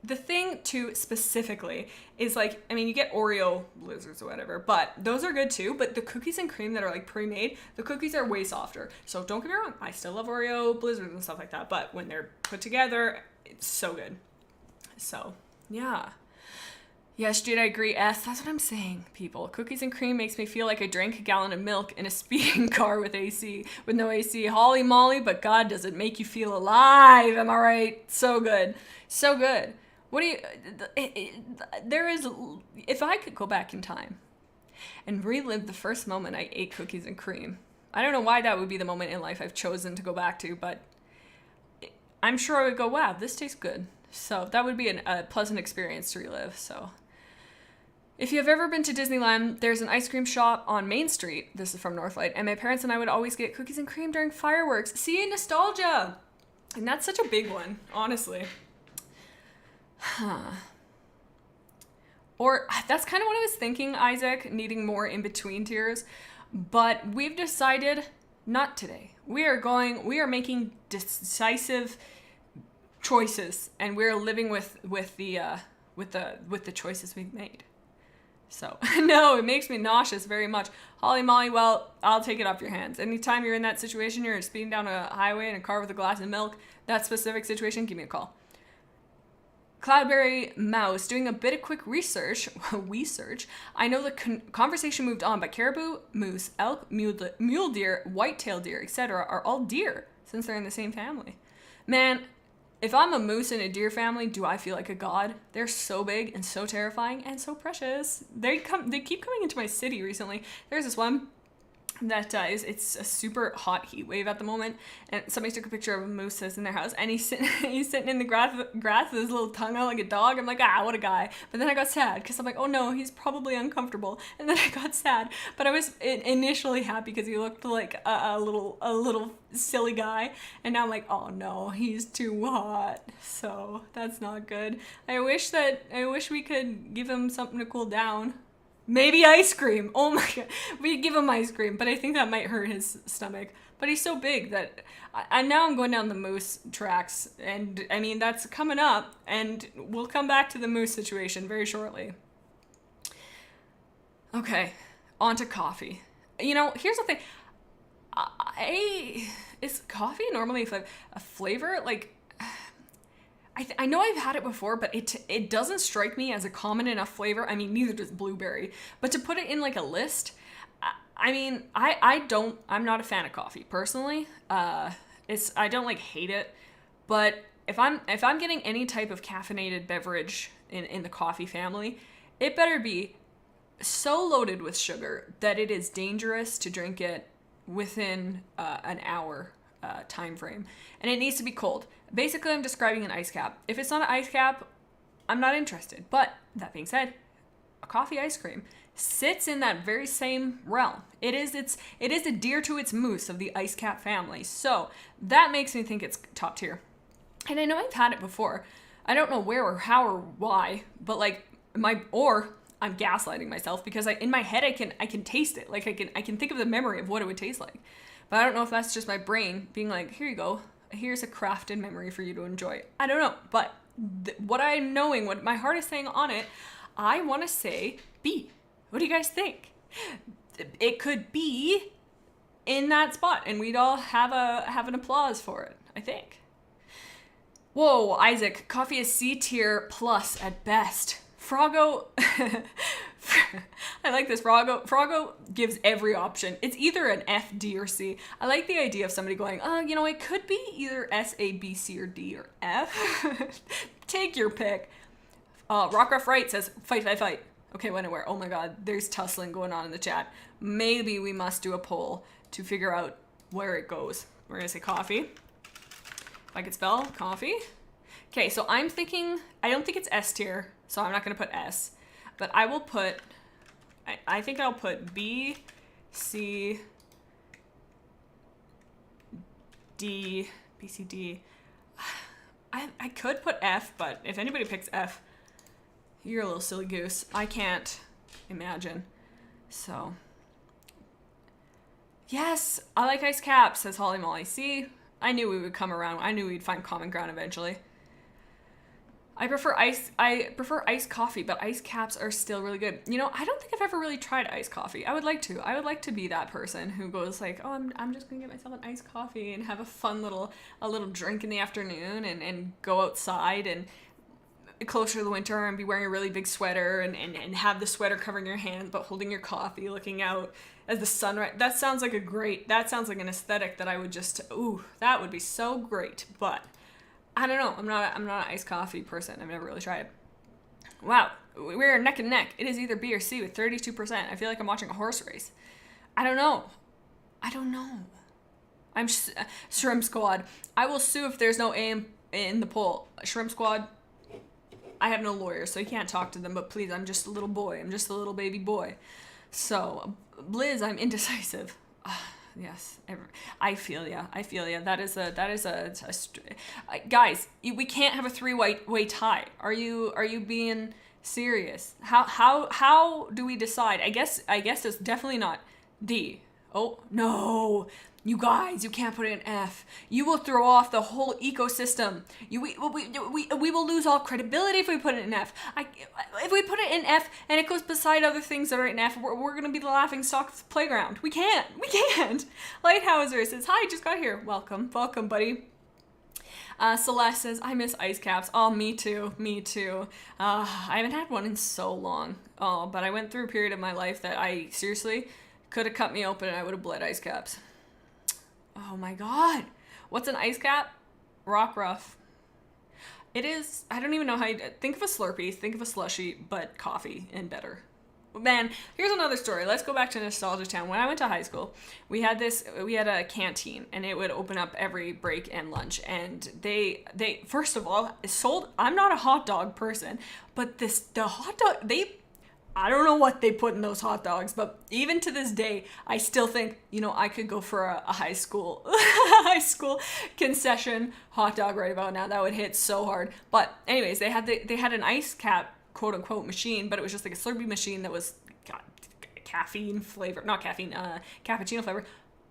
the thing too specifically is like, I mean, you get Oreo blizzards or whatever, but those are good too. But the cookies and cream that are like pre-made, the cookies are way softer. So don't get me wrong, I still love Oreo blizzards and stuff like that. But when they're put together, it's so good. So yeah. Yes, Jude, I agree. S, that's what I'm saying, people. Cookies and cream makes me feel like I drank a gallon of milk in a speeding car with AC. With no AC. Holy moly, but God, does it make you feel alive. Am I right? So good. So good. What do you... If I could go back in time and relive the first moment I ate cookies and cream, I don't know why that would be the moment in life I've chosen to go back to, but I'm sure I would go, wow, this tastes good. So that would be a pleasant experience to relive. So if you have ever been to Disneyland, there's an ice cream shop on Main Street. This is from Northlight. And my parents and I would always get cookies and cream during fireworks. See, nostalgia. And that's such a big one, honestly. Or that's kind of what I was thinking, Isaac, needing more in-between tiers. But we've decided not today. We are making decisive choices, and we're living with the choices we've made. So no, it makes me nauseous very much. Holly Molly, well, I'll take it off your hands. Anytime you're in that situation, you're speeding down a highway in a car with a glass of milk, that specific situation, give me a call. Cloudberry Mouse, doing a bit of quick research, I know the conversation moved on, but caribou, moose, elk, mule deer, white-tailed deer, etc. are all deer, since they're in the same family. Man, if I'm a moose in a deer family, do I feel like a god? They're so big and so terrifying and so precious. They keep coming into my city recently. There's this one that it's a super hot heat wave at the moment, and somebody took a picture of a moose that's in their house, and he's sitting in the grass with his little tongue out like a dog. I'm like, what a guy. But then I got sad because I'm like, oh no, he's probably uncomfortable. And then I got sad, but I was initially happy because he looked like a little silly guy, and now I'm like, oh no, he's too hot. So that's not good. I wish we could give him something to cool down. Maybe ice cream. Oh my God. We give him ice cream, but I think that might hurt his stomach. But he's so big that now I'm going down the moose tracks. And I mean, that's coming up, and we'll come back to the moose situation very shortly. Okay, on to coffee. You know, here's the thing. Is coffee normally a flavor? Like, I know I've had it before, but it doesn't strike me as a common enough flavor. I mean, neither does blueberry. But to put it in like a list, I mean, I'm not a fan of coffee personally. I don't like hate it, but if I'm getting any type of caffeinated beverage in the coffee family, it better be so loaded with sugar that it is dangerous to drink it within an hour time frame. And it needs to be cold. Basically, I'm describing an ice cap. If it's not an ice cap, I'm not interested. But that being said, a coffee ice cream sits in that very same realm. It is adhere to its moose of the ice cap family. So that makes me think it's top tier. And I know I've had it before. I don't know where or how or why, but like I'm gaslighting myself because in my head I can taste it. Like I can think of the memory of what it would taste like. But I don't know if that's just my brain being like, here you go. Here's a crafted memory for you to enjoy. I don't know. But what I'm knowing, what my heart is saying on it, I want to say B. What do you guys think? It could be in that spot and we'd all have an applause for it, I think. Whoa, Isaac, coffee is C tier plus at best. Froggo, I like this. Froggo gives every option. It's either an F, D, or C. I like the idea of somebody going, it could be either S, A, B, C, or D, or F. Take your pick. Rockruff Wright says, fight. Okay, when and where? Oh my god, there's tussling going on in the chat. Maybe we must do a poll to figure out where it goes. We're gonna say coffee. If I could spell coffee. Okay, so I'm thinking, I don't think it's S tier, so I'm not gonna put S, but I will put, I think I'll put B, C, D, B, C, D. I could put F, but if anybody picks F, you're a little silly goose. I can't imagine. So, yes, I like ice caps, says Holly Molly. See, I knew we would come around. I knew we'd find common ground eventually. I prefer iced coffee, but ice caps are still really good. You know, I don't think I've ever really tried iced coffee. I would like to. I would like to be that person who goes like, oh, I'm just gonna get myself an iced coffee and have a fun little drink in the afternoon and go outside and closer to the winter and be wearing a really big sweater and have the sweater covering your hands but holding your coffee, looking out as the sunrise. That sounds like an aesthetic that I would just, that would be so great. But I don't know. I'm not an iced coffee person. I've never really tried it. Wow, we're neck and neck. It is either B or C with 32%. I feel like I'm watching a horse race. I don't know. I'm Shrimp Squad. I will sue if there's no A in the poll. Shrimp Squad, I have no lawyer, so you can't talk to them, but please, I'm just a little boy. I'm just a little baby boy. So, Liz, I'm indecisive. Yes, I feel ya. That is guys, we can't have a three-way tie. Are you being serious? How do we decide? I guess it's definitely not D. Oh no, you guys, you can't put it in F. You will throw off the whole ecosystem. We will lose all credibility if we put it in F. If we put it in F and it goes beside other things that are in F, we're gonna be the laughing stock of the playground. We can't. Lighthouser says, hi, just got here. Welcome, buddy. Celeste says, I miss ice caps. Oh, me too. I haven't had one in so long. Oh, but I went through a period of my life that I seriously could have cut me open and I would have bled ice caps. Oh my god. What's an ice cap? Rock Rough. It is, I don't even know how you, think of a Slurpee, think of a slushie, but coffee and better. Man, here's another story. Let's go back to Nostalgia Town. When I went to high school, we had a canteen and it would open up every break and lunch. And they first of all sold, I'm not a hot dog person, but the hot dog, I don't know what they put in those hot dogs, but even to this day, I still think, I could go for a high school concession hot dog right about now. That would hit so hard. But anyways, they had an ice cap, quote unquote, machine, but it was just like a Slurpee machine that was caffeine flavor, not caffeine, cappuccino flavor.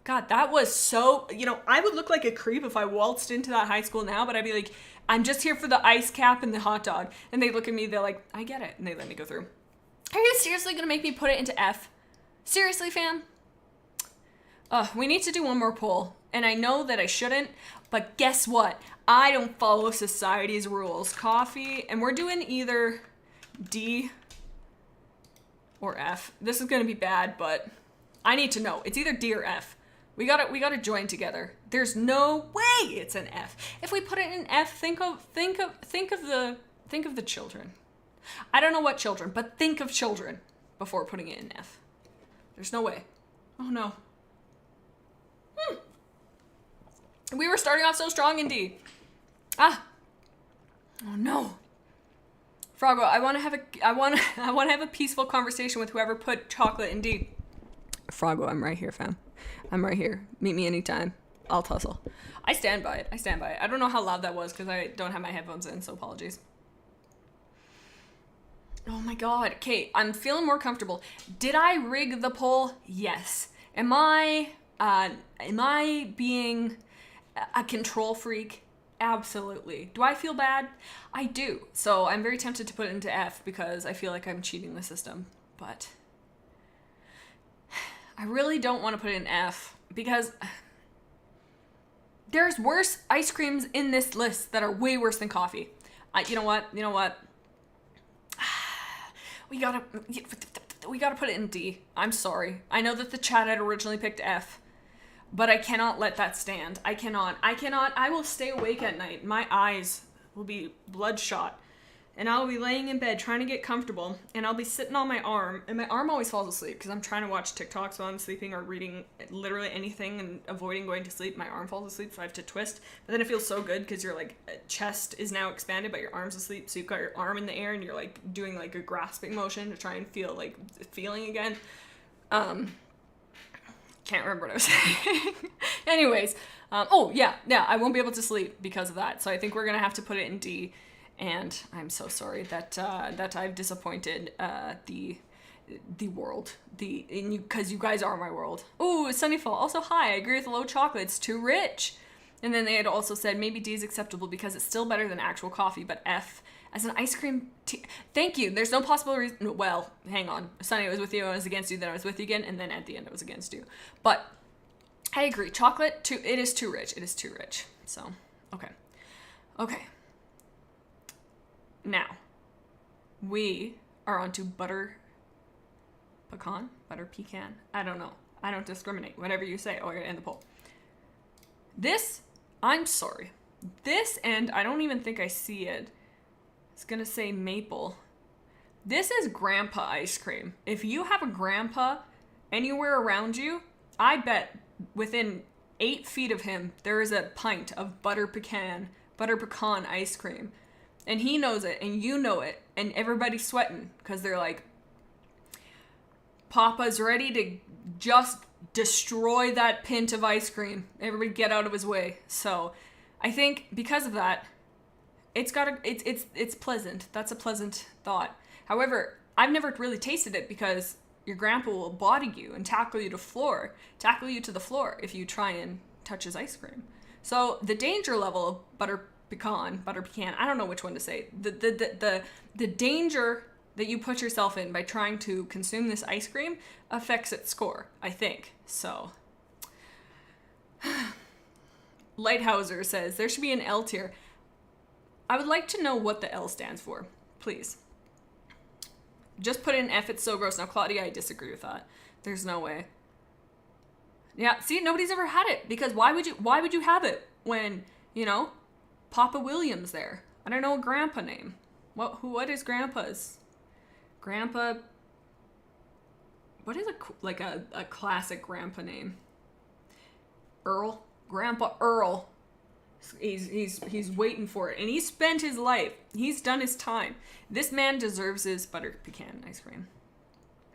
God, that was so, I would look like a creep if I waltzed into that high school now, but I'd be like, I'm just here for the ice cap and the hot dog. And they look at me, they're like, I get it. And they let me go through. Are you seriously gonna make me put it into F? Seriously, fam? We need to do one more poll. And I know that I shouldn't, but guess what? I don't follow society's rules. Coffee, and we're doing either D or F. This is gonna be bad, but I need to know. It's either D or F. We gotta join together. There's no way it's an F. If we put it in F, think of the children. I don't know what children, but think of children before putting it in F. There's no way. Oh no. We were starting off so strong in D. Oh no. Froggo, I want to have a peaceful conversation with whoever put chocolate in D. Froggo, I'm right here, fam. I'm right here. Meet me anytime. I'll tussle. I stand by it. I don't know how loud that was because I don't have my headphones in, so apologies. Oh my god. Okay, I'm feeling more comfortable. Did I rig the poll? Yes. Am I being a control freak? Absolutely. Do I feel bad? I do. So I'm very tempted to put it into F because I feel like I'm cheating the system. But I really don't want to put it in F because there's worse ice creams in this list that are way worse than coffee. You know what? We gotta put it in D. I'm sorry. I know that the chat had originally picked F, but I cannot let that stand. I cannot. I will stay awake at night. My eyes will be bloodshot, and I'll be laying in bed trying to get comfortable, and I'll be sitting on my arm, and my arm always falls asleep because I'm trying to watch TikToks while I'm sleeping or reading literally anything and avoiding going to sleep. My arm falls asleep, so I have to twist. But then it feels so good because your like chest is now expanded, but your arm's asleep, so you've got your arm in the air and you're like doing like a grasping motion to try and feel like feeling again. Can't remember what I was saying. Anyways, I won't be able to sleep because of that. So I think we're gonna have to put it in D. And I'm so sorry that I've disappointed the world, because you guys are my world. Ooh, Sunnyfall. Also, hi. I agree with the low chocolate. It's too rich. And then they had also said maybe D is acceptable because it's still better than actual coffee, but F as an ice cream. Thank you. There's no possible reason. Well, hang on. Sunny, I was with you. I was against you. Then I was with you again, and then at the end I was against you. But I agree. Chocolate. It is too rich. It is too rich. So okay. Now, we are on to butter pecan? I don't know. I don't discriminate. Whatever you say. Oh, I gotta end the poll. This, I'm sorry. This, and I don't even think I see it. It's gonna say maple. This is grandpa ice cream. If you have a grandpa anywhere around you, I bet within 8 feet of him, there is a pint of butter pecan ice cream. And he knows it, and you know it, and everybody's sweating because they're like, Papa's ready to just destroy that pint of ice cream. Everybody get out of his way. So I think because of that, it's pleasant. That's a pleasant thought. However, I've never really tasted it because your grandpa will body you and tackle you to the floor if you try and touch his ice cream. So the danger level of butter pecan, I don't know which one to say. The danger that you put yourself in by trying to consume this ice cream affects its score, I think. So Lighthouser says there should be an L tier. I would like to know what the L stands for, please. Just put in F, it's so gross. Now, Claudia, I disagree with that. There's no way. Yeah, see, nobody's ever had it because why would you have it when, Papa William's there? I don't know a grandpa name. What is grandpa's? Grandpa. What is a classic grandpa name? Earl? Grandpa Earl. He's waiting for it. And he spent his life. He's done his time. This man deserves his butter pecan ice cream.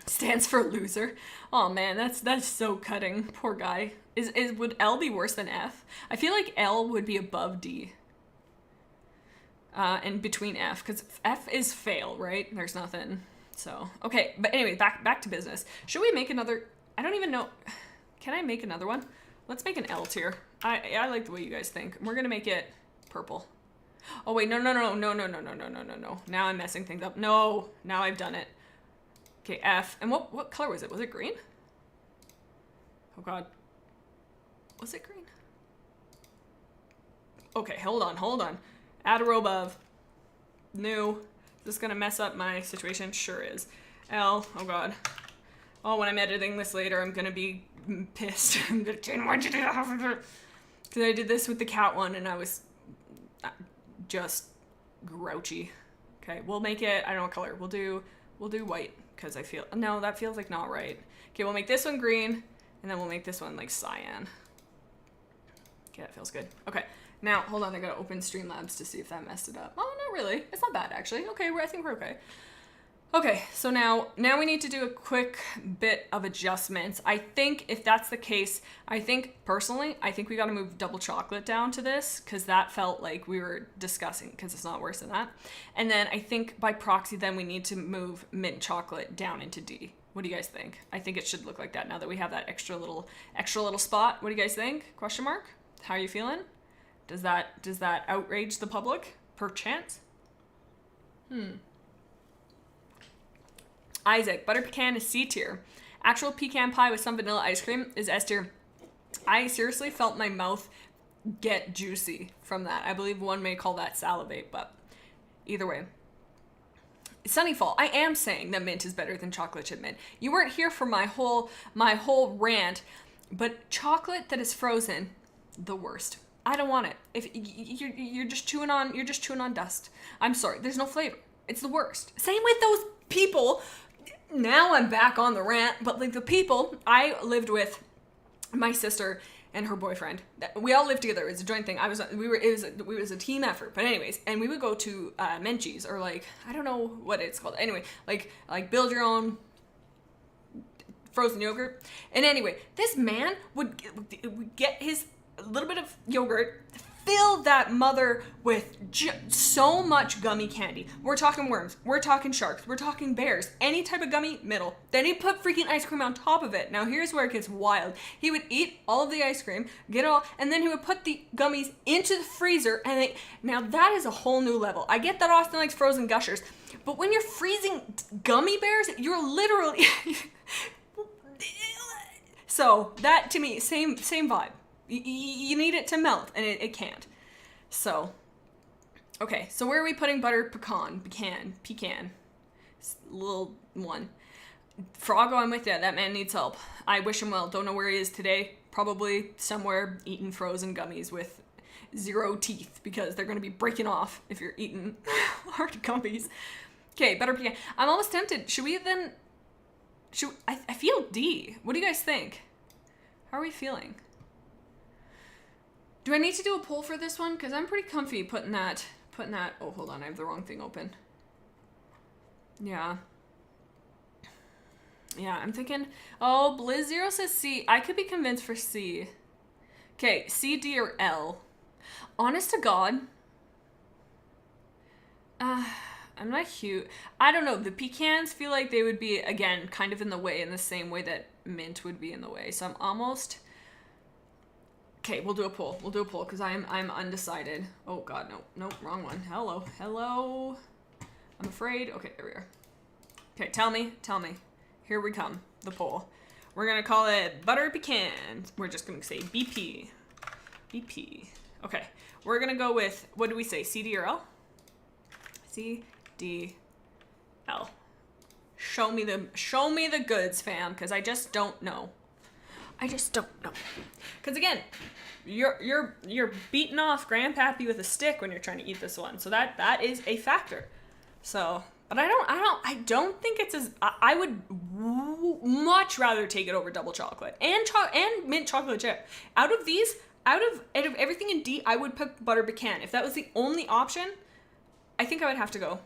Stands for loser. Oh man, that's so cutting. Poor guy. Would L be worse than F? I feel like L would be above D. And between F, because F is fail, right? There's nothing. So, okay. But anyway, back to business. Should we make another? I don't even know. Can I make another one? Let's make an L tier. I like the way you guys think. We're gonna make it purple. Oh wait, no. Now I'm messing things up. No, now I've done it. Okay, F. And what color was it? Was it green? Oh god. Was it green? Okay, hold on. Add a row above. New. Is this gonna mess up my situation? Sure is. L. Oh god. Oh, when I'm editing this later, I'm gonna be pissed. I'm gonna change. Why'd you do that? Because I did this with the cat one, and I was just grouchy. Okay, we'll make it. I don't know what color. We'll do We'll do white because I feel, no, that feels like not right. Okay, we'll make this one green and then we'll make this one like cyan. Okay, that feels good. Okay, now hold on, I gotta open Streamlabs to see if that messed it up. Oh, not really. It's not bad actually. Okay, I think we're okay. Okay, so now we need to do a quick bit of adjustments. I think if that's the case, I think we got to move double chocolate down to this because that felt like we were discussing because it's not worse than that. And then I think by proxy, then we need to move mint chocolate down into D. What do you guys think? I think it should look like that now that we have that extra little spot. What do you guys think? Question mark? How are you feeling? Does that outrage the public? Perchance? Isaac, butter pecan is C tier. Actual pecan pie with some vanilla ice cream is S tier. I seriously felt my mouth get juicy from that. I believe one may call that salivate, but either way. Sunnyfall, I am saying that mint is better than chocolate chip mint. You weren't here for my whole rant, but chocolate that is frozen, the worst. I don't want it. If you're just chewing on dust. I'm sorry, there's no flavor. It's the worst. Same with those people. Now I'm back on the rant, but like the people I lived with, my sister and her boyfriend, we all lived together. It was a joint thing. It was a team effort. But anyways, and we would go to Menchie's or like, I don't know what it's called. Anyway, like build your own frozen yogurt. And anyway, this man would get his little bit of yogurt, fill that mother with so much gummy candy. We're talking worms, we're talking sharks, we're talking bears, any type of gummy, middle. Then he'd put freaking ice cream on top of it. Now here's where it gets wild. He would eat all of the ice cream, get it all, and then he would put the gummies into the freezer, and now that is a whole new level. I get that Austin likes frozen gushers, but when you're freezing gummy bears, you're literally... So that, to me, same vibe. You need it to melt, and it can't. So, okay. So where are we putting butter pecan? Little one. Froggo, I'm with you. That man needs help. I wish him well. Don't know where he is today. Probably somewhere eating frozen gummies with 0 teeth because they're going to be breaking off if you're eating hard gummies. Okay, butter pecan. I'm almost tempted. I feel D. What do you guys think? How are we feeling? Do I need to do a poll for this one? Because I'm pretty comfy putting that, oh, hold on, I have the wrong thing open. Yeah, I'm thinking, oh, Blizz0 says C. I could be convinced for C. Okay, C, D, or L. Honest to God, I'm not huge. I don't know, the pecans feel like they would be, again, kind of in the way in the same way that mint would be in the way. So I'm almost... Okay, we'll do a poll. Because I'm undecided. Oh God, no, wrong one. Hello. I'm afraid. Okay, there we are. Okay, tell me. Here we come. The poll. We're gonna call it butter pecan. We're just gonna say BP. Okay, we're gonna go with, what do we say? C, D, or L? C, D, L. Show me the goods, fam, because I just don't know. Because again, you're beating off Grandpappy with a stick when you're trying to eat this one. So that is a factor. So, but I don't think it's as, I would much rather take it over double chocolate and mint chocolate chip. Out of everything in D, I would put butter pecan. If that was the only option, I think I would have to go.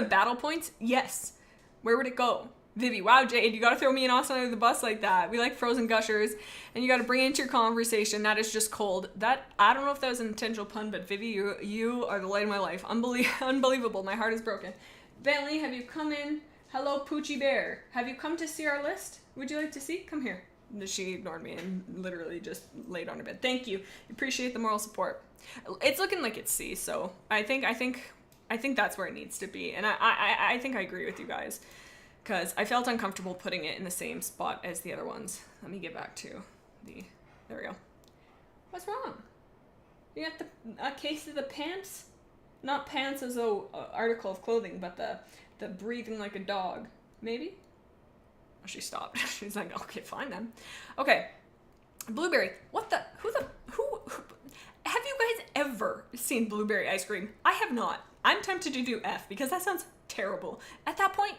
Battle points? Yes. Where would it go? Vivi, wow, Jade, you gotta throw me and Austin under the bus like that. We like frozen gushers, and you gotta bring it into your conversation. That is just cold. I don't know if that was an intentional pun, but Vivi, you are the light of my life. Unbelievable. My heart is broken. Bentley, have you come in? Hello, Poochie Bear. Have you come to see our list? Would you like to see? Come here. She ignored me and literally just laid on her bed. Thank you. Appreciate the moral support. It's looking like it's C, so I think that's where it needs to be, and I think I agree with you guys. Because I felt uncomfortable putting it in the same spot as the other ones. Let me get back to there we go. What's wrong? You got a case of the pants? Not pants as a article of clothing, but the breathing like a dog. Maybe? Oh, she stopped. She's like, okay, fine then. Okay. Blueberry. Who have you guys ever seen blueberry ice cream? I have not. I'm tempted to do F because that sounds terrible. At that point,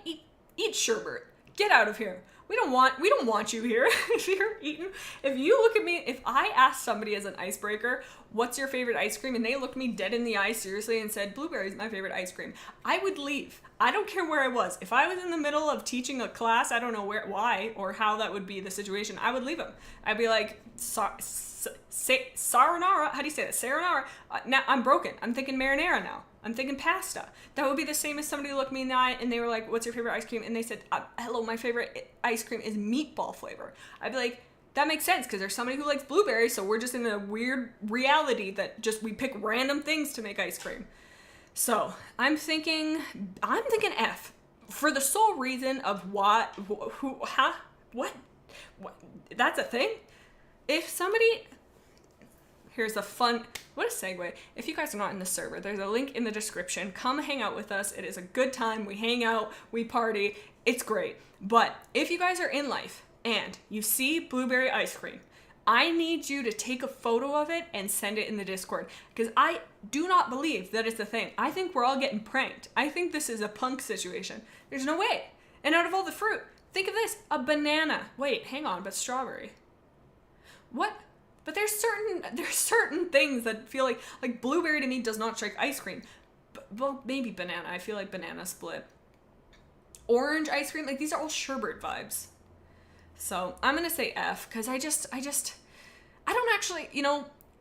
eat sherbet. Get out of here. We don't want you here. If you look at me, if I asked somebody as an icebreaker, what's your favorite ice cream? And they looked me dead in the eye seriously and said, blueberry is my favorite ice cream, I would leave. I don't care where I was. If I was in the middle of teaching a class, I don't know why or how that would be the situation, I would leave them. I'd be like, saranara, how do you say that? Saranara. Now I'm broken. I'm thinking marinara now. I'm thinking pasta. That would be the same as somebody looked me in the eye and they were like, what's your favorite ice cream? And they said, hello, my favorite ice cream is meatball flavor. I'd be like, that makes sense because there's somebody who likes blueberries, so we're just in a weird reality that just we pick random things to make ice cream. So I'm thinking F for the sole reason of what, that's a thing? If somebody... Here's a fun, what a segue. If you guys are not in the server, there's a link in the description. Come hang out with us. It is a good time. We hang out, we party. It's great. But if you guys are in life and you see blueberry ice cream, I need you to take a photo of it and send it in the Discord because I do not believe that it's a thing. I think we're all getting pranked. I think this is a punk situation. There's no way. And out of all the fruit, think of this, a banana. Wait, hang on, but strawberry. What? But there's certain things that feel like blueberry to me does not strike ice cream. Well, maybe banana. I feel like banana split. Orange ice cream, like these are all sherbet vibes. So I'm gonna say F because I don't actually,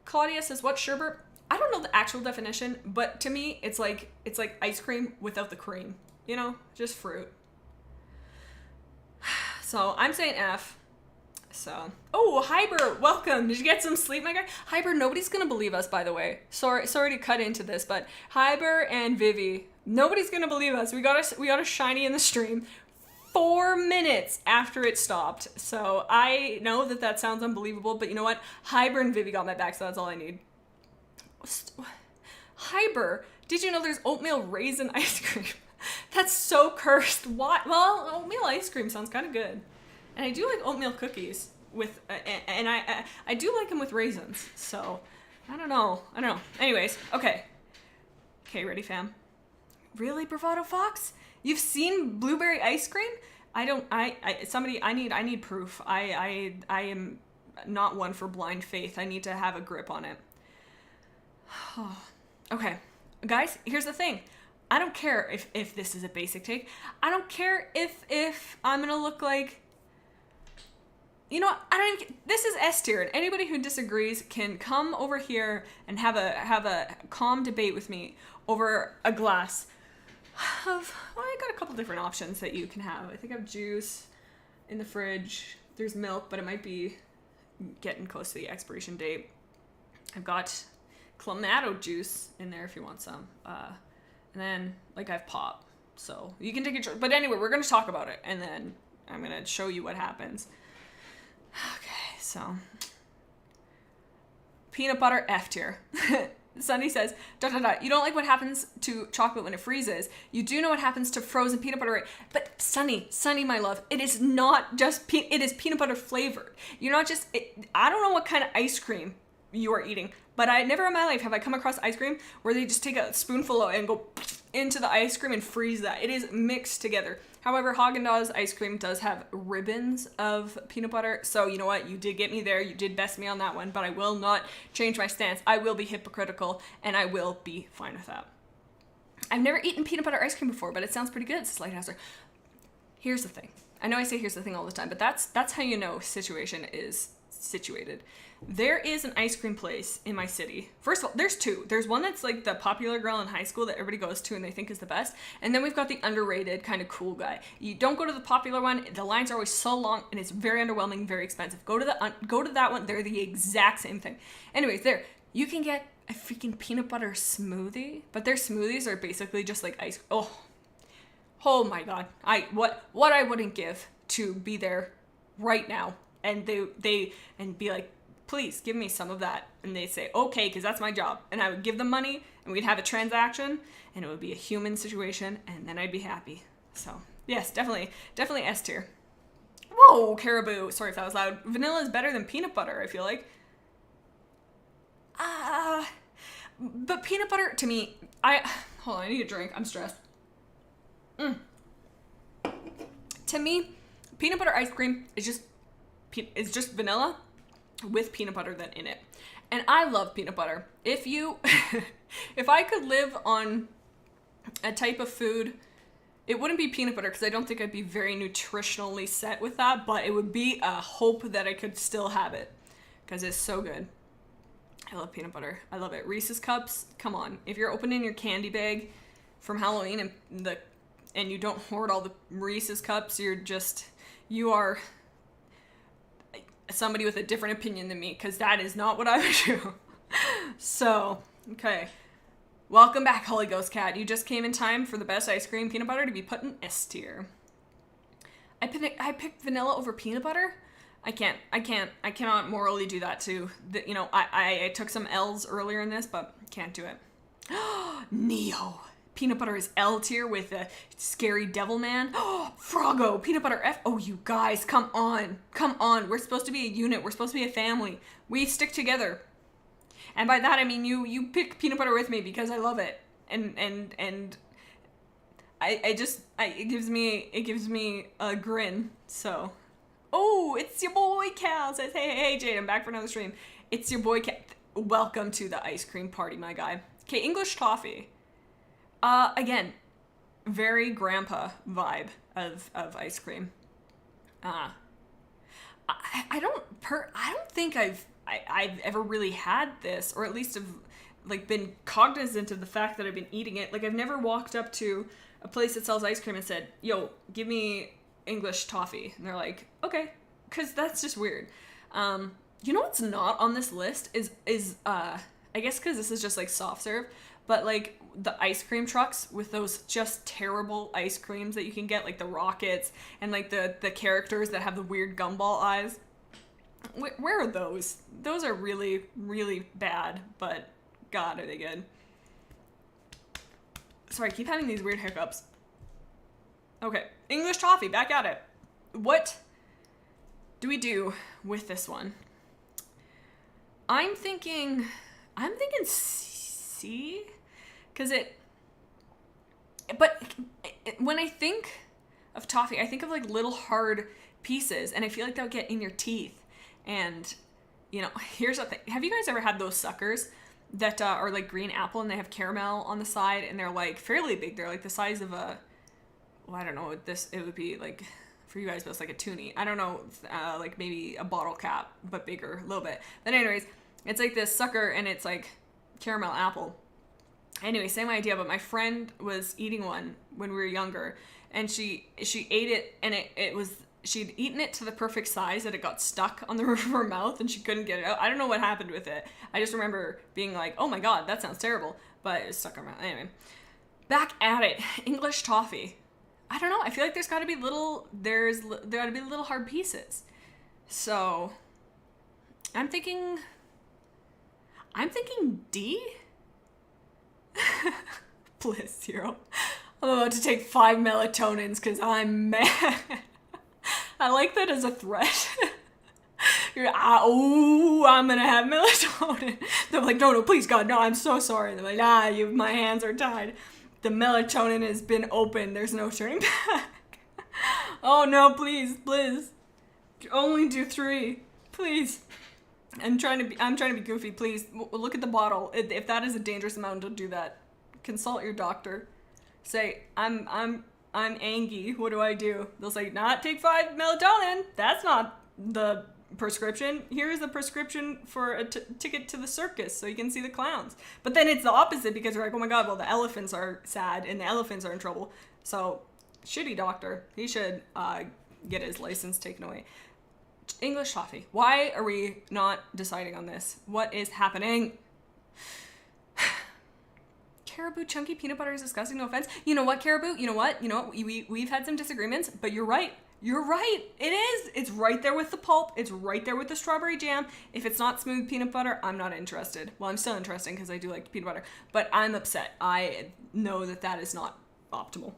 Claudia says what sherbet? I don't know the actual definition, but to me it's like ice cream without the cream. Just fruit. So I'm saying F. So, oh, Hyber, welcome. Did you get some sleep, my guy? Hyber, nobody's gonna believe us, by the way. Sorry to cut into this, but Hyber and Vivi, nobody's gonna believe us. We got a shiny in the stream 4 minutes after it stopped. So I know that sounds unbelievable, but you know what? Hyber and Vivi got my back, so that's all I need. Hyber, did you know there's oatmeal raisin ice cream? That's so cursed. Why? Well, oatmeal ice cream sounds kind of good. And I do like oatmeal cookies with, and I do like them with raisins. So, I don't know. Anyways, okay. Okay, ready, fam? Really, Bravado Fox? You've seen blueberry ice cream? I need proof. I am not one for blind faith. I need to have a grip on it. Okay, guys, here's the thing. I don't care if this is a basic take. I don't care if I'm gonna look like... this is S tier, and anybody who disagrees can come over here and have a calm debate with me over a glass of, I got a couple different options that you can have. I think I have juice in the fridge. There's milk, but it might be getting close to the expiration date. I've got clamato juice in there if you want some. And then, I have pop. So you can take a choice. But anyway, we're going to talk about it, and then I'm going to show you what happens. Okay, so peanut butter F tier. Sunny says, ... You don't like what happens to chocolate when it freezes. You do know what happens to frozen peanut butter, right? But Sunny, my love, it is not just it is peanut butter flavored. You're not just... I don't know what kind of ice cream you are eating, but I never in my life have I come across ice cream where they just take a spoonful and go into the ice cream and freeze that. It is mixed together. However, Haagen-Dazs ice cream does have ribbons of peanut butter. So you know what? You did get me there. You did best me on that one, but I will not change my stance. I will be hypocritical and I will be fine with that. I've never eaten peanut butter ice cream before, but it sounds pretty good, says Lighthouser. Here's the thing. I know I say here's the thing all the time, but that's how you know situation is situated. There is an ice cream place in my city. First of all, there's two. There's one that's like the popular girl in high school that everybody goes to and they think is the best. And then we've got the underrated kind of cool guy. You don't go to the popular one. The lines are always so long and it's very underwhelming, very expensive. Go to that one. They're the exact same thing. Anyways, there. You can get a freaking peanut butter smoothie, but their smoothies are basically just like ice. Oh my God. What I wouldn't give to be there right now. And they be like, please give me some of that. And they'd say, okay, because that's my job. And I would give them money and we'd have a transaction and it would be a human situation and then I'd be happy. So yes, definitely S tier. Whoa, caribou. Sorry if that was loud. Vanilla is better than peanut butter, I feel like. But peanut butter to me, hold on, I need a drink. I'm stressed. To me, peanut butter ice cream is just vanilla with peanut butter then in it. And I love peanut butter. If I could live on a type of food, it wouldn't be peanut butter because I don't think I'd be very nutritionally set with that, but it would be a hope that I could still have it because it's so good. I love peanut butter. I love it. Reese's Cups, come on. If you're opening your candy bag from Halloween and you don't hoard all the Reese's Cups, you are somebody with a different opinion than me because that is not what I would do. So, okay. Welcome back, Holy Ghost Cat. You just came in time for the best ice cream peanut butter to be put in S tier. I picked vanilla over peanut butter. I cannot morally do that too. I took some L's earlier in this, but can't do it. Neo. Peanut butter is L tier with a scary devil man. Froggo. Peanut butter F. Oh, you guys, come on. Come on. We're supposed to be a unit. We're supposed to be a family. We stick together. And by that I mean you pick peanut butter with me because I love it, and it gives me a grin. So, oh, it's your boy Cal says, hey Jade, I'm back for another stream. It's your boy Cal. Welcome to the ice cream party, my guy. Okay, English toffee. Again, very grandpa vibe of ice cream. I don't think I've ever really had this, or at least have like been cognizant of the fact that I've been eating it. Like I've never walked up to a place that sells ice cream and said, yo, give me English toffee. And they're like, okay, because that's just weird. You know what's not on this list is I guess because this is just like soft serve, but like the ice cream trucks with those just terrible ice creams that you can get, like the rockets and like the characters that have the weird gumball eyes. Where are those? Those are really, really bad, but God, are they good. Sorry, I keep having these weird hiccups. Okay, English toffee, back at it. What do we do with this one? I'm thinking C, because when I think of toffee, I think of like little hard pieces, and I feel like they'll get in your teeth. And, here's the thing. Have you guys ever had those suckers that are like green apple and they have caramel on the side and they're like fairly big? They're like the size of I don't know what it would be like for you guys, but it's like a toonie. I don't know, like maybe a bottle cap, but bigger, a little bit. But anyways, it's like this sucker and it's like caramel apple. Anyway, same idea, but my friend was eating one when we were younger and she ate it and she'd eaten it to the perfect size that it got stuck on the roof of her mouth and she couldn't get it out. I don't know what happened with it. I just remember being like, oh my God, that sounds terrible. But it was stuck in her mouth. Anyway, back at it. English toffee. I don't know. I feel like there gotta be little hard pieces. So I'm thinking D? Bliss zero. I'm about to take 5 melatonins because I'm mad. I like that as a threat. You're like, I'm gonna have melatonin. They're like, no, please, God, no, I'm so sorry. They're like, my hands are tied. The melatonin has been opened. There's no turning back. Oh no, please, only do 3, please. I'm trying to be goofy. Please look at the bottle. If that is a dangerous amount, don't do that. Consult your doctor. Say, I'm Angie. What do I do? They'll say, not take 5 melatonin. That's not the prescription. Here's the prescription for a ticket to the circus so you can see the clowns. But then it's the opposite because you're like, oh my God, well, the elephants are sad and the elephants are in trouble. So, shitty doctor. He should get his license taken away. English toffee. Why are we not deciding on this? What is happening? Caribou chunky peanut butter is disgusting, no offense. You know what, Caribou? You know what? We've had some disagreements, but you're right. You're right. It is. It's right there with the pulp. It's right there with the strawberry jam. If it's not smooth peanut butter, I'm not interested. Well, I'm still interested because I do like peanut butter, but I'm upset. I know that is not optimal.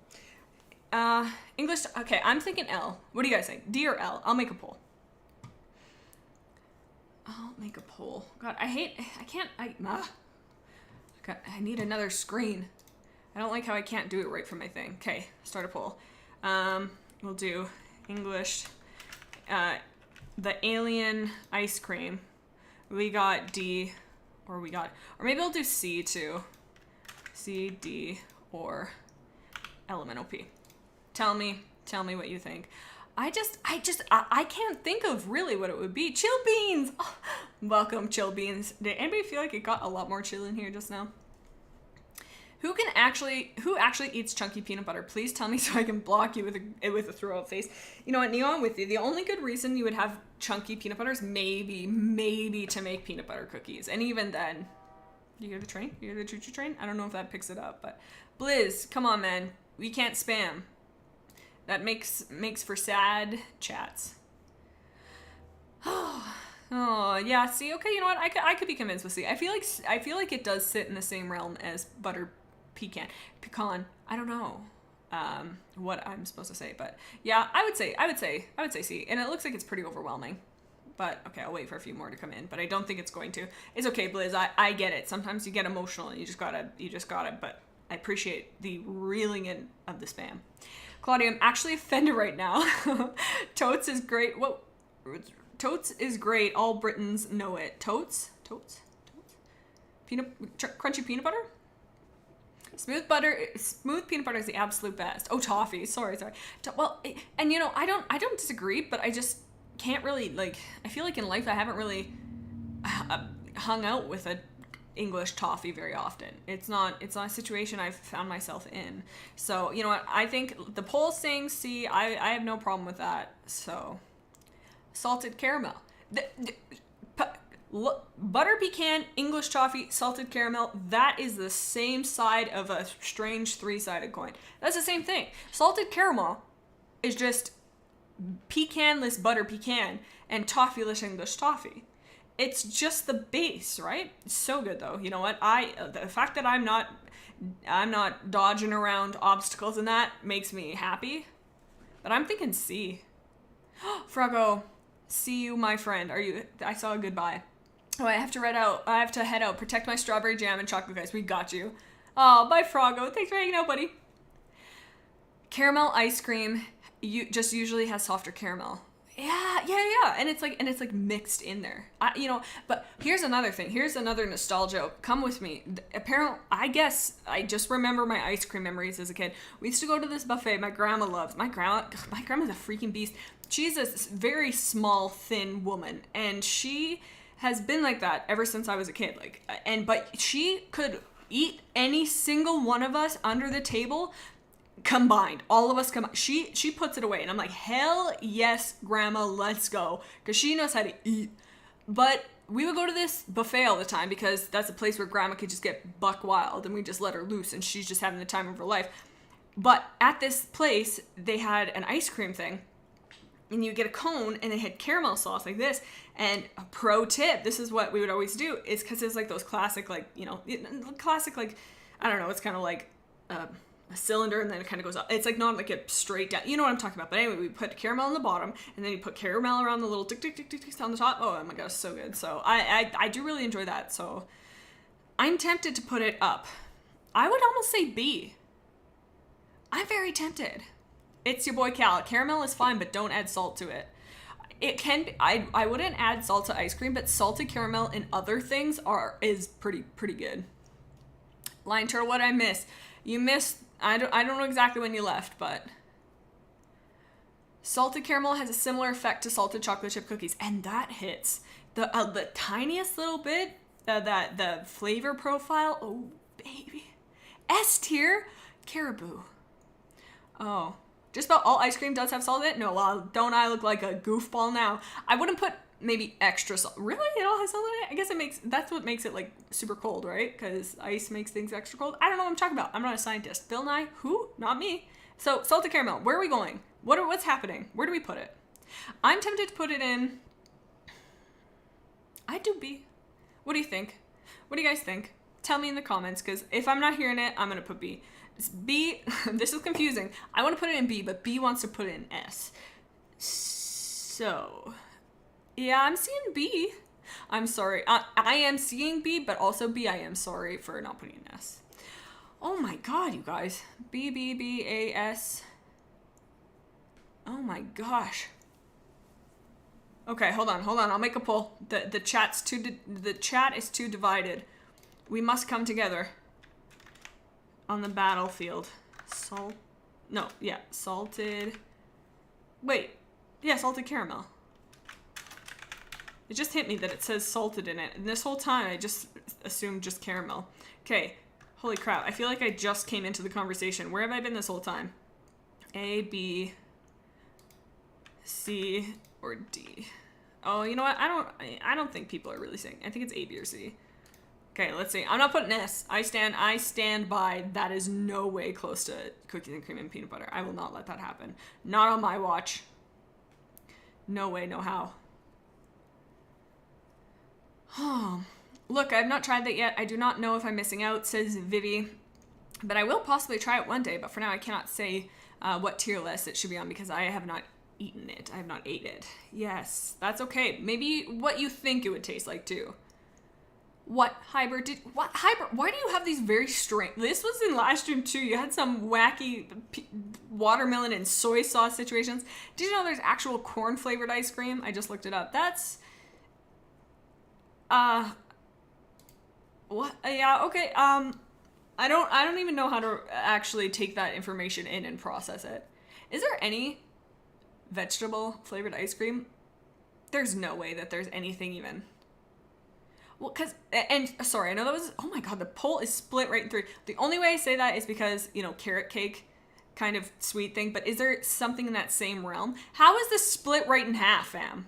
English. Okay, I'm thinking L. What do you guys think? D or L? I'll make a poll. God, I need another screen. I don't like how I can't do it right from my thing. Okay, start a poll. We'll do English, the alien ice cream. We got D, or maybe I'll do C too. C, D, or elemental P. Tell me what you think. I can't think of really what it would be. Chill beans! Oh, welcome, chill beans. Did anybody feel like it got a lot more chill in here just now? Who actually eats chunky peanut butter? Please tell me so I can block you with a throw up face. You know what, Neo, I'm with you. The only good reason you would have chunky peanut butter is maybe to make peanut butter cookies. And even then, you hear the train? You hear the choo-choo train? I don't know if that picks it up, but Blizz, come on, man. We can't spam. That makes for sad chats. Oh, yeah, see, okay, you know what? I could be convinced with C. I feel like it does sit in the same realm as pecan. I don't know what I'm supposed to say, but yeah, I would say C. And it looks like it's pretty overwhelming. But okay, I'll wait for a few more to come in, but I don't think it's going to. It's okay, Blizz. I get it. Sometimes you get emotional and you just gotta, but I appreciate the reeling in of the spam. Claudia, I'm actually offended right now. Totes is great. What? Totes is great. All Britons know it. Totes? Crunchy peanut butter? Smooth peanut butter is the absolute best. Oh, toffee. Sorry. Well, and you know, I don't disagree, but I just can't really, like, I feel like in life I haven't really hung out with a English toffee very often. It's not a situation I've found myself in. So, you know what? I think the poll saying C, I have no problem with that. So, salted caramel. Butter pecan, English toffee, salted caramel, that is the same side of a strange three-sided coin. That's the same thing. Salted caramel is just pecanless butter pecan and toffee-less English toffee. It's just the base, right? It's so good though. You know what? The fact that I'm not dodging around obstacles and that makes me happy. But I'm thinking C. Froggo, see you, my friend. I saw a goodbye. Oh, I have to head out. Protect my strawberry jam and chocolate guys. We got you. Oh, bye, Froggo. Thanks for hanging out, buddy. Caramel ice cream usually has softer caramel. Yeah. And it's like mixed in there. But here's another thing. Here's another nostalgia. Come with me. Apparently, I guess I just remember my ice cream memories as a kid. We used to go to this buffet my grandma loves. My grandma's a freaking beast. She's a very small, thin woman, and she has been like that ever since I was a kid. But she could eat any single one of us under the table combined. All of us combined. She puts it away, and I'm like, hell yes, grandma, let's go, because she knows how to eat. But we would go to this buffet all the time because that's a place where grandma could just get buck wild, and we just let her loose, and she's just having the time of her life. But at this place, they had an ice cream thing, and you get a cone, and they had caramel sauce like this. And a pro tip, this is what we would always do, is because it's like those classic, I don't know, it's kind of like a cylinder, and then it kind of goes up. It's like not like a straight down, you know what I'm talking about. But anyway, we put caramel on the bottom, and then you put caramel around the little tick tick tick tick ticks on the top. Oh my gosh, so good. So I do really enjoy that. So I'm tempted to put it up. I would almost say B. I'm very tempted. It's your boy Cal. Caramel is fine, but don't add salt to it. It can be, I wouldn't add salt to ice cream, but salted caramel in other things is pretty good. Lion Turtle, what I miss? You missed, I don't know exactly when you left, but salted caramel has a similar effect to salted chocolate chip cookies, and that hits the tiniest little bit, the flavor profile. Oh baby, S tier, caribou. Oh. Just about all ice cream does have salt in it? No, well, don't I look like a goofball now? I wouldn't put maybe extra salt. Really? It all has salt in it? I guess that's what makes it like super cold, right? Because ice makes things extra cold. I don't know what I'm talking about. I'm not a scientist. Bill Nye? Who? Not me. So, salted caramel. Where are we going? What's happening? Where do we put it? I'm tempted to put it in... I'd do B. What do you think? What do you guys think? Tell me in the comments, because if I'm not hearing it, I'm going to put B. B, this is confusing. I want to put it in B, but B wants to put it in S. So, yeah, I'm seeing B. I'm sorry. I am seeing B, but also B, I am sorry for not putting in S. Oh my god, you guys. BBBAS. Oh my gosh. Okay, hold on. I'll make a poll. The chat is too divided. We must come together on the battlefield. Salted. Wait. Yeah, salted caramel. It just hit me that it says salted in it. And this whole time I just assumed just caramel. Okay. Holy crap. I feel like I just came into the conversation. Where have I been this whole time? A, B, C, or D? Oh, you know what? I don't think people are really saying. I think it's A, B, or C. Okay, let's see. I'm not putting S. I stand by. That is no way close to cookies and cream and peanut butter. I will not let that happen. Not on my watch. No way, no how. Oh, look, I've not tried that yet. I do not know if I'm missing out, says Vivi. But I will possibly try it one day. But for now, I cannot say what tier list it should be on because I have not eaten it. I have not ate it. Yes, that's okay. Maybe what you think it would taste like too. What hybrid? Why do you have these very strange? This was in last stream too. You had some wacky watermelon and soy sauce situations. Did you know there's actual corn flavored ice cream? I just looked it up. That's what? Yeah, okay. I don't even know how to actually take that information in and process it. Is there any vegetable flavored ice cream? There's no way that there's anything even. Well, sorry, I know that was, oh my god, the poll is split right in three. The only way I say that is because, carrot cake kind of sweet thing, but is there something in that same realm? How is this split right in half, fam?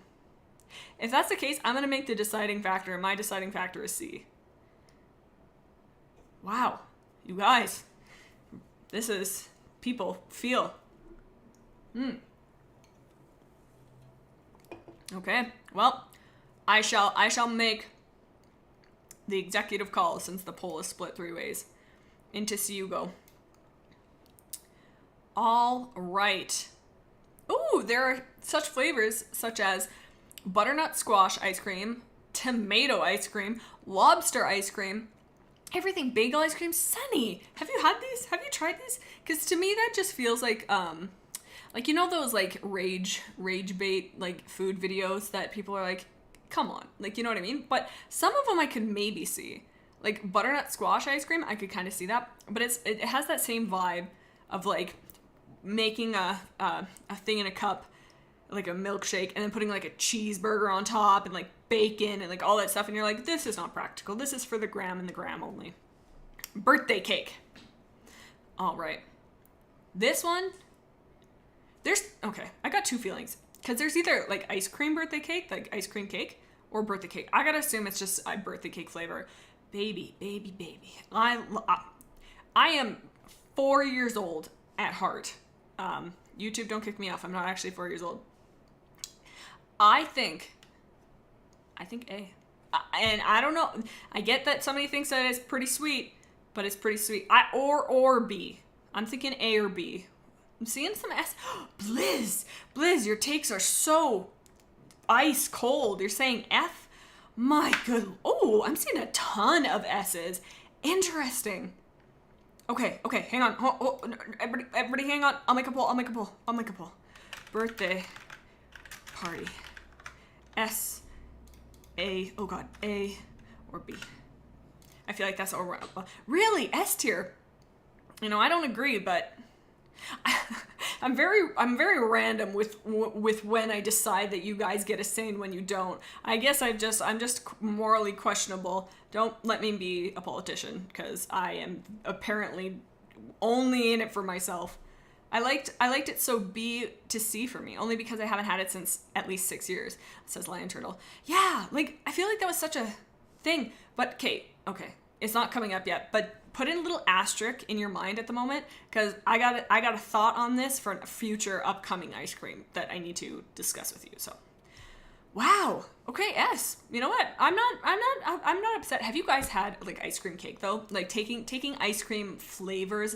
If that's the case, I'm going to make the deciding factor, and my deciding factor is C. Wow, you guys, this is, people feel. Okay, well, I shall make the executive call since the poll is split three ways. Into C you go. All right. Ooh, there are such flavors such as butternut squash ice cream, tomato ice cream, lobster ice cream, everything bagel ice cream. Sunny, have you had these? Have you tried these? Because to me that just feels like those like rage bait like food videos that people are like, come on, like, you know what I mean? But some of them I could maybe see, like butternut squash ice cream. I could kind of see that, but it has that same vibe of like making a thing in a cup, like a milkshake, and then putting like a cheeseburger on top and like bacon and like all that stuff, and you're like, this is not practical. This is for the gram and the gram only. Birthday cake. All right, this one. I got two feelings. Because there's either like ice cream birthday cake, like ice cream cake, or birthday cake. I gotta assume it's just a birthday cake flavor. Baby. I am 4 years old at heart. YouTube, don't kick me off. I'm not actually 4 years old. I think A. And I don't know. I get that somebody thinks that it's pretty sweet, but it's pretty sweet. Or B. I'm thinking A or B. I'm seeing some S. Blizz, your takes are so ice cold. You're saying F? My good. Oh, I'm seeing a ton of S's. Interesting. Okay, hang on. Everybody hang on. I'll make a poll. Birthday party. S, A, oh god, A or B. I feel like that's all really S tier. I don't agree, but I'm very random with when I decide that you guys get a say and when you don't. I guess I'm just morally questionable. Don't let me be a politician because I am apparently only in it for myself. I liked it so B to C for me, only because I haven't had it since at least 6 years, says Lion Turtle. Yeah, like I feel like that was such a thing. But Kate, okay, it's not coming up yet, but put in a little asterisk in your mind at the moment, because I got a thought on this for a future upcoming ice cream that I need to discuss with you. So, wow. Okay, S. You know what? I'm not upset. Have you guys had like ice cream cake though? Like taking ice cream flavors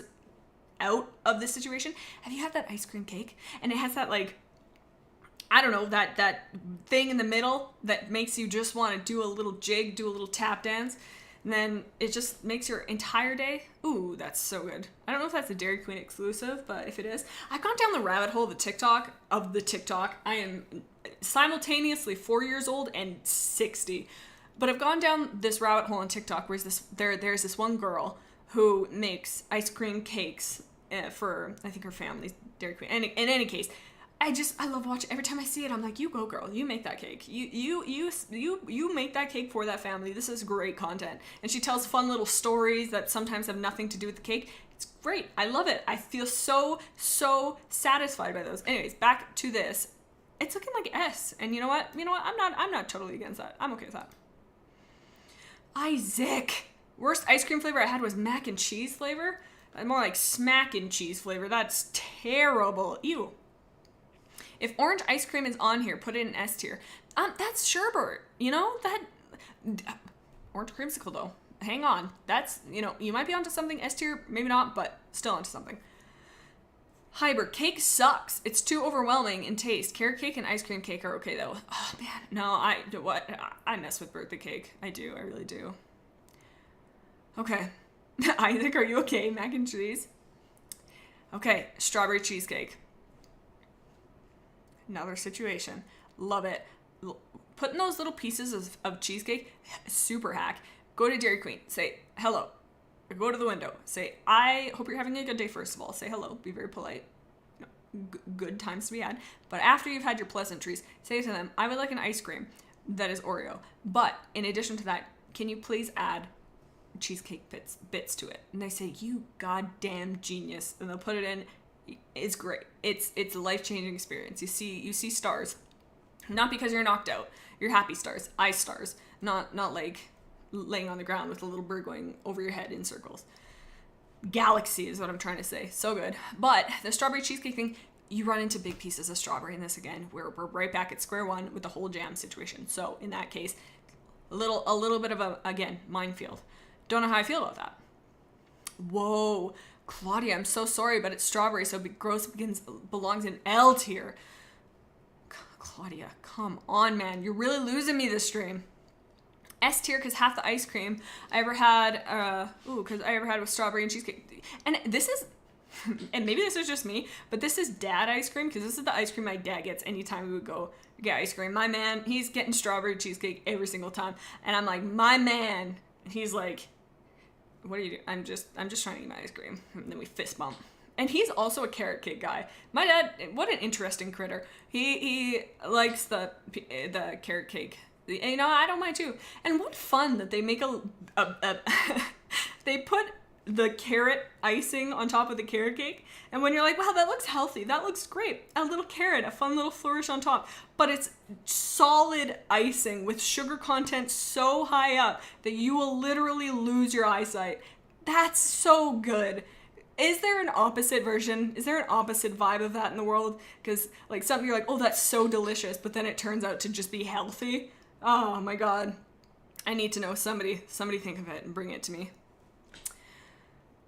out of this situation. Have you had that ice cream cake? And it has that like, I don't know, that thing in the middle that makes you just want to do a little jig, do a little tap dance. And then it just makes your entire day. Ooh, that's so good. I don't know if that's a Dairy Queen exclusive, but if it is, I've gone down the rabbit hole of the TikTok. I am simultaneously 4 years old and 60. But I've gone down this rabbit hole on TikTok where there's this one girl who makes ice cream cakes for, I think, her family's Dairy Queen. And in any case, I love watching. Every time I see it, I'm like, you go, girl. You make that cake. You make that cake for that family. This is great content. And she tells fun little stories that sometimes have nothing to do with the cake. It's great. I love it. I feel so satisfied by those. Anyways, back to this. It's looking like S. And you know what? I'm not totally against that. I'm okay with that. Isaac. Worst ice cream flavor I had was mac and cheese flavor. More like smack and cheese flavor. That's terrible. Ew. If orange ice cream is on here, put it in S tier. That's sherbet. That orange creamsicle though. Hang on. That's, you might be onto something. S tier, maybe not, but still onto something. Hybrid cake sucks. It's too overwhelming in taste. Carrot cake and ice cream cake are okay though. Oh man, no, I mess with birthday cake. I do, I really do. Okay. Isaac, are you okay? Mac and cheese. Okay, strawberry cheesecake. Another situation. Love it. Putting those little pieces of cheesecake, super hack. Go to Dairy Queen. Say hello. Go to the window. Say, I hope you're having a good day, first of all. Say hello. Be very polite. Good times to be had. But after you've had your pleasantries, say to them, I would like an ice cream that is Oreo. But in addition to that, can you please add cheesecake bits to it? And they say, you goddamn genius. And they'll put it in. It's great. It's a life-changing experience. You see stars. Not because you're knocked out. You're happy stars. Eye stars. Not like laying on the ground with a little bird going over your head in circles. Galaxy is what I'm trying to say. So good. But the strawberry cheesecake thing, you run into big pieces of strawberry in this again. We're right back at square one with the whole jam situation. So in that case, a little bit of a, again, minefield. Don't know how I feel about that. Whoa, Claudia, I'm so sorry, but it's strawberry, so gross belongs in L tier. Claudia, come on, man. You're really losing me this stream. S tier because half the ice cream I ever had, was strawberry and cheesecake. And this is, and maybe this is just me, but this is dad ice cream because this is the ice cream my dad gets anytime we would go get ice cream. My man, he's getting strawberry cheesecake every single time. And I'm like, my man. And he's like, what are you doing? I'm just trying to eat my ice cream. And then we fist bump. And he's also a carrot cake guy. My dad, what an interesting critter. He likes the carrot cake. I don't mind too. And what fun that they make they put the carrot icing on top of the carrot cake. And when you're like, wow, that looks healthy. That looks great. A little carrot, a fun little flourish on top. But it's solid icing with sugar content so high up that you will literally lose your eyesight. That's so good. Is there an opposite version? Is there an opposite vibe of that in the world? Because like something you're like, oh, that's so delicious. But then it turns out to just be healthy. Oh my God. I need to know. Somebody think of it and bring it to me.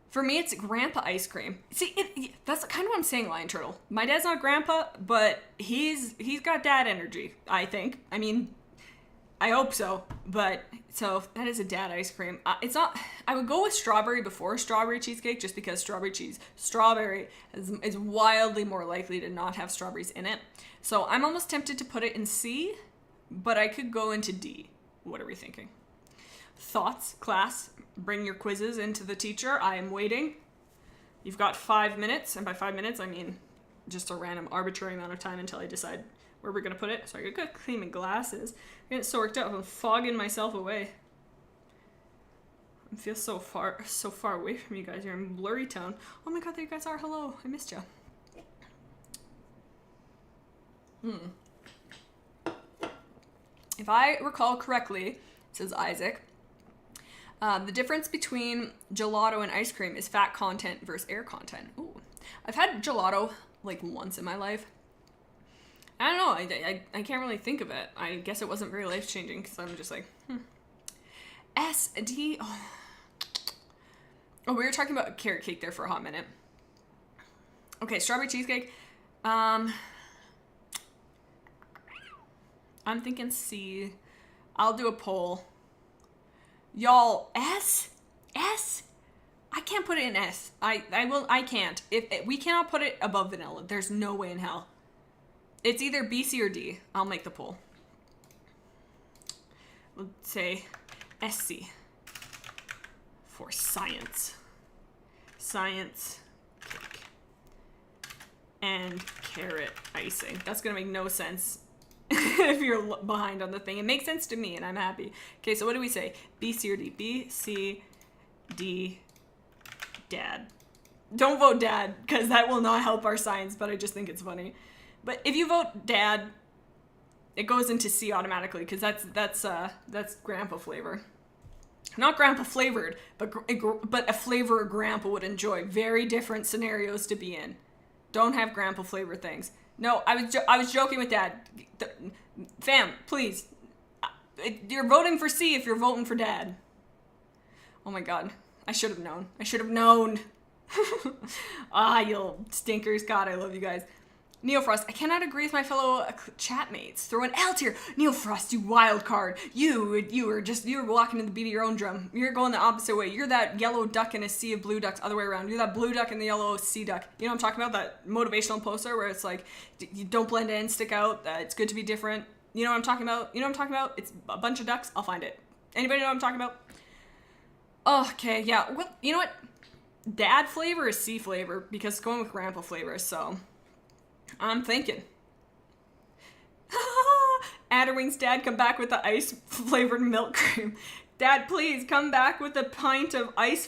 For me, it's grandpa ice cream. See, that's kind of what I'm saying, Lion Turtle. My dad's not grandpa, but he's got dad energy, I think. I mean, I hope so. But, so, that is a dad ice cream. It's not, I would go with strawberry before strawberry cheesecake, just because strawberry is wildly more likely to not have strawberries in it. So, I'm almost tempted to put it in C, but I could go into D. What are we thinking? Thoughts, class? Bring your quizzes into the teacher. I am waiting. You've got 5 minutes, and by 5 minutes, I mean just a random arbitrary amount of time until I decide where we're going to put it. So I gotta clean my glasses. I'm getting so worked up. I'm fogging myself away. I feel so far away from you guys. You're in blurry tone. Oh my God, there you guys are. Hello. I missed you. If I recall correctly, says Isaac, the difference between gelato and ice cream is fat content versus air content. Ooh. I've had gelato like once in my life. I don't know. I can't really think of it. I guess it wasn't very life-changing because I'm just like, S, D. Oh, we were talking about carrot cake there for a hot minute. Okay, strawberry cheesecake. I'm thinking C. I'll do a poll. Y'all, S? S? I can't put it in S. I can't. We cannot put it above vanilla. There's no way in hell. It's either B, C, or D. I'll make the poll. We'll say SC for science. Science cake. And carrot icing. That's gonna make no sense if you're behind on the thing. It makes sense to me and I'm happy. Okay, so what do we say? B, C, or D? B, C, D, Dad. Don't vote Dad, because that will not help our science, but I just think it's funny. But if you vote Dad, it goes into C automatically, because that's grandpa flavor. Not grandpa flavored, but a flavor grandpa would enjoy. Very different scenarios to be in. Don't have grandpa flavor things. No, I was joking with Dad. Fam, please. You're voting for C if you're voting for Dad. Oh my god. I should have known. I should have known. You stinkers. God, I love you guys. Neofrost, I cannot agree with my fellow chatmates. Throw an L tier. Neofrost, you wild card. You're walking to the beat of your own drum. You're going the opposite way. You're that yellow duck in a sea of blue ducks, other way around. You're that blue duck in the yellow sea duck. You know what I'm talking about? That motivational poster where it's like, you don't blend in, stick out. It's good to be different. You know what I'm talking about? You know what I'm talking about? It's a bunch of ducks. I'll find it. Anybody know what I'm talking about? Okay, yeah. Well, you know what? Dad flavor is C flavor because it's going with grandpa flavor, so I'm thinking. Adderwing's dad, come back with the ice flavored milk cream. Dad, please come back with a pint of ice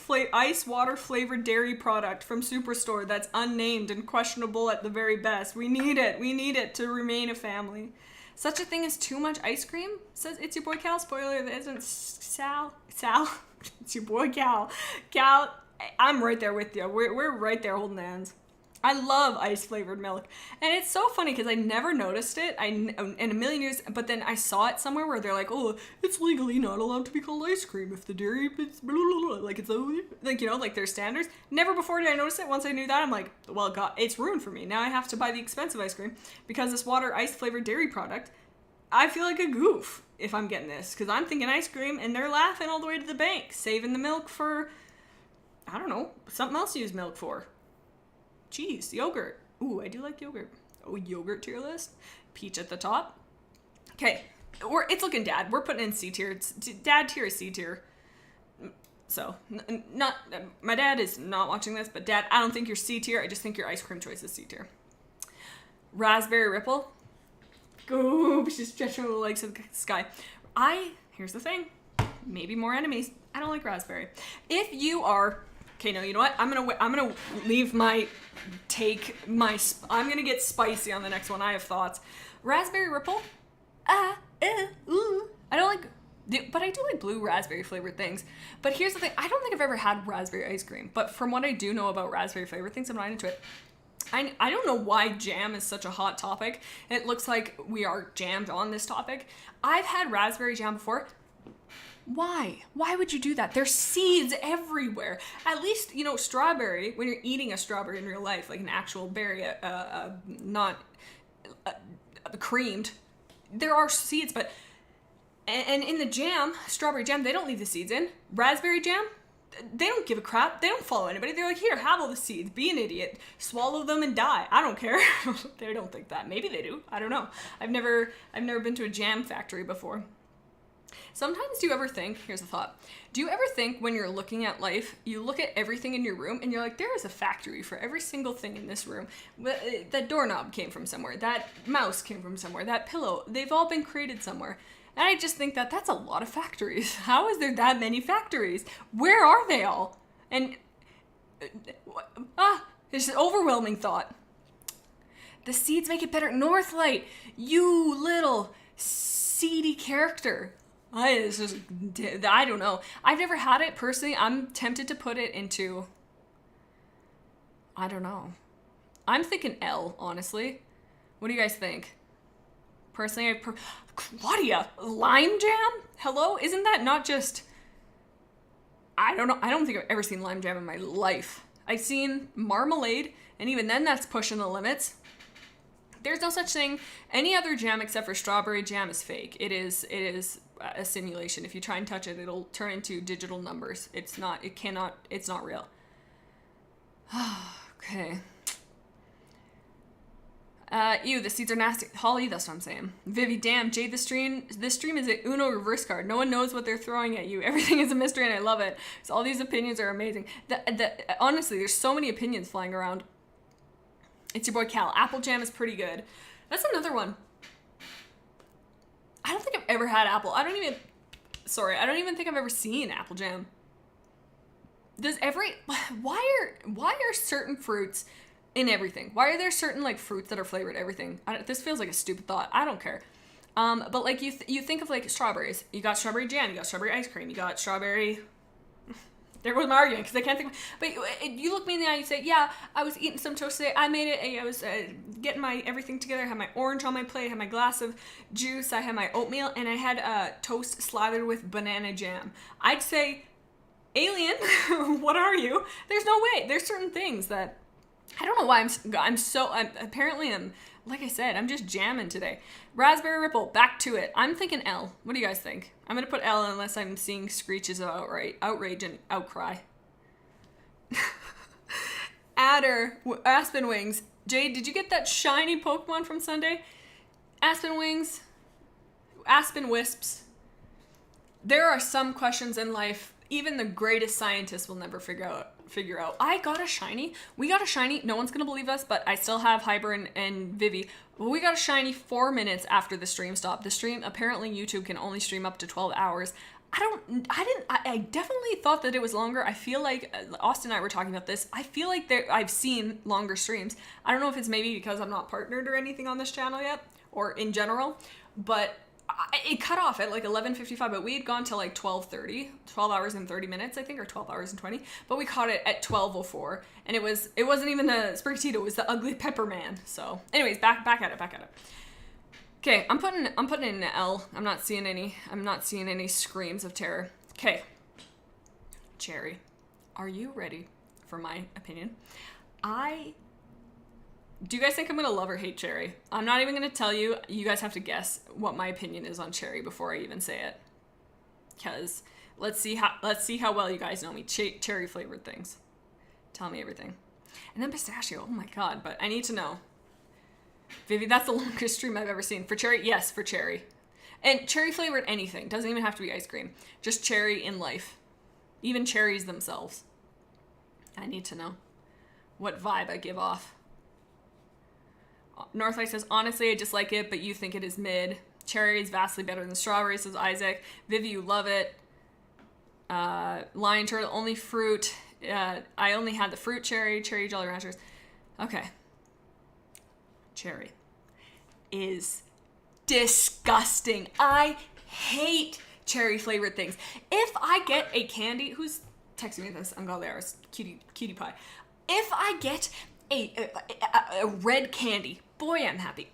water flavored dairy product from Superstore that's unnamed and questionable at the very best. We need it. We need it to remain a family. Such a thing as too much ice cream? Says it's your boy Cal. Spoiler, that isn't Sal. It's your boy Cal. Cal, I'm right there with you. We're right there holding hands. I love ice flavored milk. And it's so funny because I never noticed it in a million years, but then I saw it somewhere where they're like, oh, it's legally not allowed to be called ice cream if the dairy, it's blah, blah, blah. Like, it's like, you know, like their standards. Never before did I notice it. Once I knew that, I'm like, well, God, it's ruined for me. Now I have to buy the expensive ice cream because this water ice flavored dairy product, I feel like a goof if I'm getting this because I'm thinking ice cream and they're laughing all the way to the bank, saving the milk for, I don't know, something else to use milk for. Cheese, yogurt. Ooh, I do like yogurt. Oh, yogurt tier list. Peach at the top. Okay, it's looking Dad. We're putting in C tier. Dad tier is C tier. So, not my dad is not watching this, but Dad, I don't think you're C tier. I just think your ice cream choice is C tier. Raspberry Ripple. Go, she's stretching the legs of the sky. Here's the thing. Maybe more enemies. I don't like raspberry. If you are, okay, no, you know what? I'm gonna leave my take. I'm gonna get spicy on the next one. I have thoughts. Raspberry Ripple. I don't like, but I do like blue raspberry flavored things. But here's the thing. I don't think I've ever had raspberry ice cream. But from what I do know about raspberry flavored things, I'm not into it. I don't know why jam is such a hot topic. It looks like we are jammed on this topic. I've had raspberry jam before. Why? Why would you do that? There's seeds everywhere. At least, you know, strawberry, when you're eating a strawberry in real life, like an actual berry, not creamed, there are seeds, but, and in the jam, strawberry jam, they don't leave the seeds in. Raspberry jam, they don't give a crap. They don't follow anybody. They're like, here, have all the seeds. Be an idiot. Swallow them and die. I don't care. They don't think that. Maybe they do. I don't know. I've never been to a jam factory before. Sometimes do you ever think, here's a thought, do you ever think when you're looking at life, you look at everything in your room and you're like, there is a factory for every single thing in this room. That doorknob came from somewhere. That mouse came from somewhere. That pillow, they've all been created somewhere. And I just think that's a lot of factories. How is there that many factories? Where are they all? And, it's an overwhelming thought. The seeds make it better. Northlight, you little seedy character. I don't know. I've never had it personally. I'm tempted to put it into, I don't know. I'm thinking L, honestly. What do you guys think? Personally, Claudia, lime jam? Hello? Isn't that not just, I don't know. I don't think I've ever seen lime jam in my life. I've seen marmalade, and even then that's pushing the limits. There's no such thing. Any other jam except for strawberry jam is fake. It is a simulation. If you try and touch it, it'll turn into digital numbers. It's not real. Okay. Ew, the seeds are nasty. Holly, that's what I'm saying. Vivi, damn, Jade, this stream is a Uno reverse card. No one knows what they're throwing at you. Everything is a mystery and I love it. So all these opinions are amazing. Honestly, there's so many opinions flying around. It's your boy Cal. Apple jam is pretty good. That's another one. I don't think I've ever had apple. I don't even think I've ever seen apple jam. Why are certain fruits in everything? Why are there certain like fruits that are flavored everything? This feels like a stupid thought. I don't care. But like you think of like strawberries. You got strawberry jam. You got strawberry ice cream. You got strawberry. There goes my argument because I can't think. But you look me in the eye and you say, yeah, I was eating some toast today. I made it. I was getting my everything together. I had my orange on my plate. I had my glass of juice. I had my oatmeal, and I had toast slathered with banana jam. I'd say, alien, what are you? There's no way. There's certain things that I don't know why I'm like I said, I'm just jamming today. Raspberry Ripple, back to it. I'm thinking L. What do you guys think? I'm going to put L unless I'm seeing screeches of outrage and outcry. Adder, Aspen Wings. Jade, did you get that shiny Pokemon from Sunday? Aspen Wings, Aspen Wisps. There are some questions in life even the greatest scientists will never figure out. I got a shiny. We got a shiny. No one's going to believe us, but I still have Hyper and Vivi. We got a shiny 4 minutes after the stream stopped. The stream, apparently YouTube can only stream up to 12 hours. I definitely thought that it was longer. I feel like, Austin and I were talking about this. I feel like I've seen longer streams. I don't know if it's maybe because I'm not partnered or anything on this channel yet, or in general, but it cut off at like 11:55, but we had gone to like 12:30, 12 hours and 30 minutes, I think, or 12 hours and 20, but we caught it at 12:04, and it wasn't even the Sprigatito, it was the ugly pepper man. So anyways, back at it. Okay, I'm putting in an L. I'm not seeing any screams of terror. Okay. Cherry, are you ready for my opinion? Do you guys think I'm going to love or hate cherry? I'm not even going to tell you. You guys have to guess what my opinion is on cherry before I even say it. Because let's see how well you guys know me. Cherry flavored things. Tell me everything. And then pistachio. Oh my god, but I need to know. Vivi, that's the longest stream I've ever seen. For cherry? Yes, for cherry. And cherry flavored anything. Doesn't even have to be ice cream. Just cherry in life. Even cherries themselves. I need to know what vibe I give off. Northlight says, honestly, I just like it, but you think it is mid. Cherry is vastly better than strawberry, says Isaac. Vivi, you love it. Lion turtle, only fruit. I only had the fruit cherry Jolly Ranchers. Okay. Cherry is disgusting. I hate cherry flavored things. If I get a candy, who's texting me this? Ungodly hours, cutie pie. If I get a red candy, boy, I'm happy.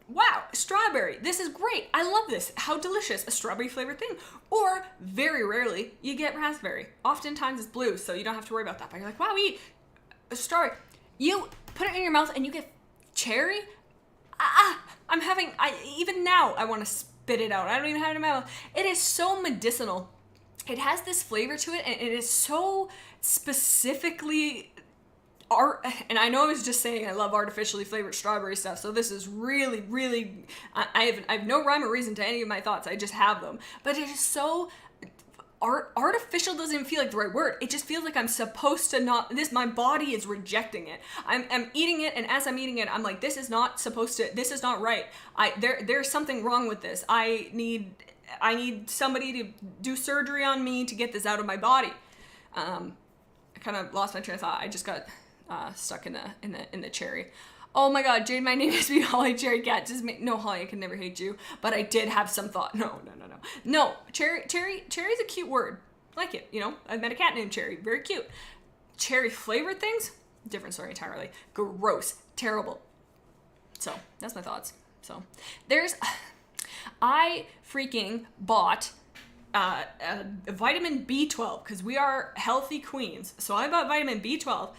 Wow, strawberry. This is great. I love this. How delicious. A strawberry flavored thing. Or, very rarely, you get raspberry. Oftentimes it's blue, so you don't have to worry about that. But you're like, wow, we eat a strawberry. You put it in your mouth and you get cherry? Even now, I want to spit it out. I don't even have it in my mouth. It is so medicinal. It has this flavor to it, and it is so specifically and I know I was just saying I love artificially flavored strawberry stuff, so this is really, really, I have no rhyme or reason to any of my thoughts, I just have them, but it is so, artificial doesn't even feel like the right word, it just feels like I'm supposed to not, my body is rejecting it, I'm eating it, and as I'm eating it, I'm like, this is not right, there's something wrong with this, I need somebody to do surgery on me to get this out of my body. I kind of lost my train of thought, I just got stuck in the cherry. Oh my god, Jade, my name is be Holly Cherry Cat. No, Holly, I can never hate you. But I did have some thought. No, cherry's a cute word. Like it, you know. I met a cat named Cherry. Very cute. Cherry flavored things? Different story entirely. Gross. Terrible. So, that's my thoughts. So, I freaking bought vitamin B12 because we are healthy queens. So I bought vitamin B12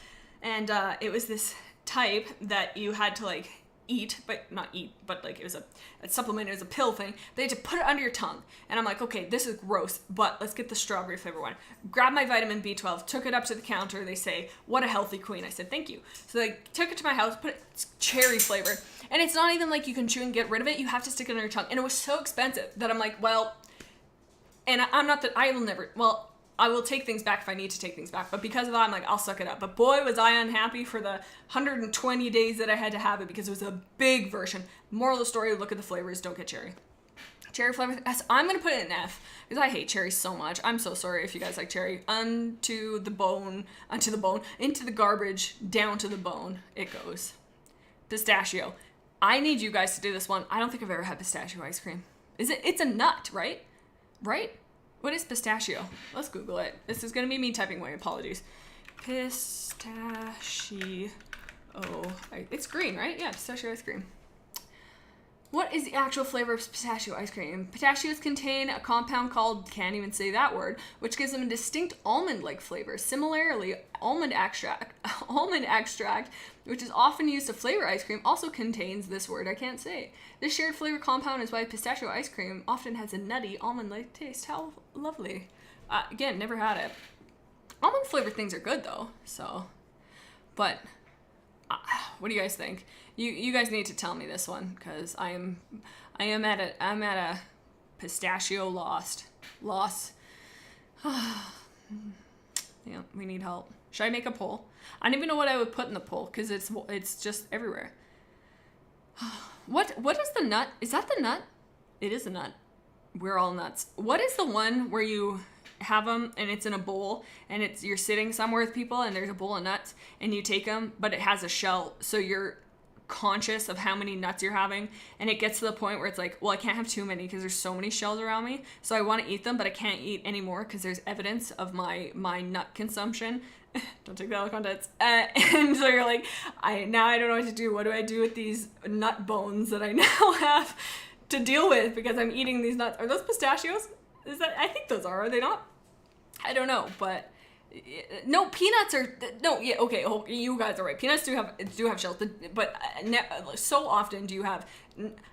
and it was this type that you had to like eat, but not eat, but like it was a supplement, it was a pill thing. They had to put it under your tongue. And I'm like, okay, this is gross, but let's get the strawberry flavor one. Grab my vitamin B12, took it up to the counter. They say, what a healthy queen. I said, thank you. So they took it to my house, put it cherry flavor. And it's not even like you can chew and get rid of it. You have to stick it under your tongue. And it was so expensive that I'm like, well, and I'm not that I will never, well, I will take things back if I need to take things back. But because of that, I'm like, I'll suck it up. But boy, was I unhappy for the 120 days that I had to have it because it was a big version. Moral of the story, look at the flavors, don't get cherry. Cherry flavor, I'm going to put it in F because I hate cherry so much. I'm so sorry if you guys like cherry. Into the garbage, down to the bone, it goes. Pistachio. I need you guys to do this one. I don't think I've ever had pistachio ice cream. It's a nut, right? Right? What is pistachio? Let's Google it. This is going to be me typing away. Apologies. Pistachio. It's green, right? Yeah, pistachio ice cream. What is the actual flavor of pistachio ice cream? Pistachios contain a compound called, can't even say that word, which gives them a distinct almond-like flavor. Similarly, almond extract, which is often used to flavor ice cream, also contains this word I can't say. This shared flavor compound is why pistachio ice cream often has a nutty, almond-like taste. How lovely. Again, never had it. Almond flavored things are good though, so. But, what do you guys think? You guys need to tell me this one, because I'm at a pistachio loss. Yeah, we need help. Should I make a poll? I don't even know what I would put in the poll because it's just everywhere. What is the nut? Is that the nut? It is a nut. We're all nuts. What is the one where you have them and it's in a bowl and you're sitting somewhere with people and there's a bowl of nuts and you take them, but it has a shell, so you're conscious of how many nuts you're having, and it gets to the point where it's like, well, I can't have too many because there's so many shells around me, so I want to eat them, but I can't eat anymore because there's evidence of my nut consumption. Don't take that out of context. And so you're like, I don't know what to do. What do I do with these nut bones that I now have to deal with because I'm eating these nuts? Are those pistachios? I think those are they not? I don't know, but no, peanuts are, no, yeah, okay, you guys are right. Peanuts do have shells, but so often do you have,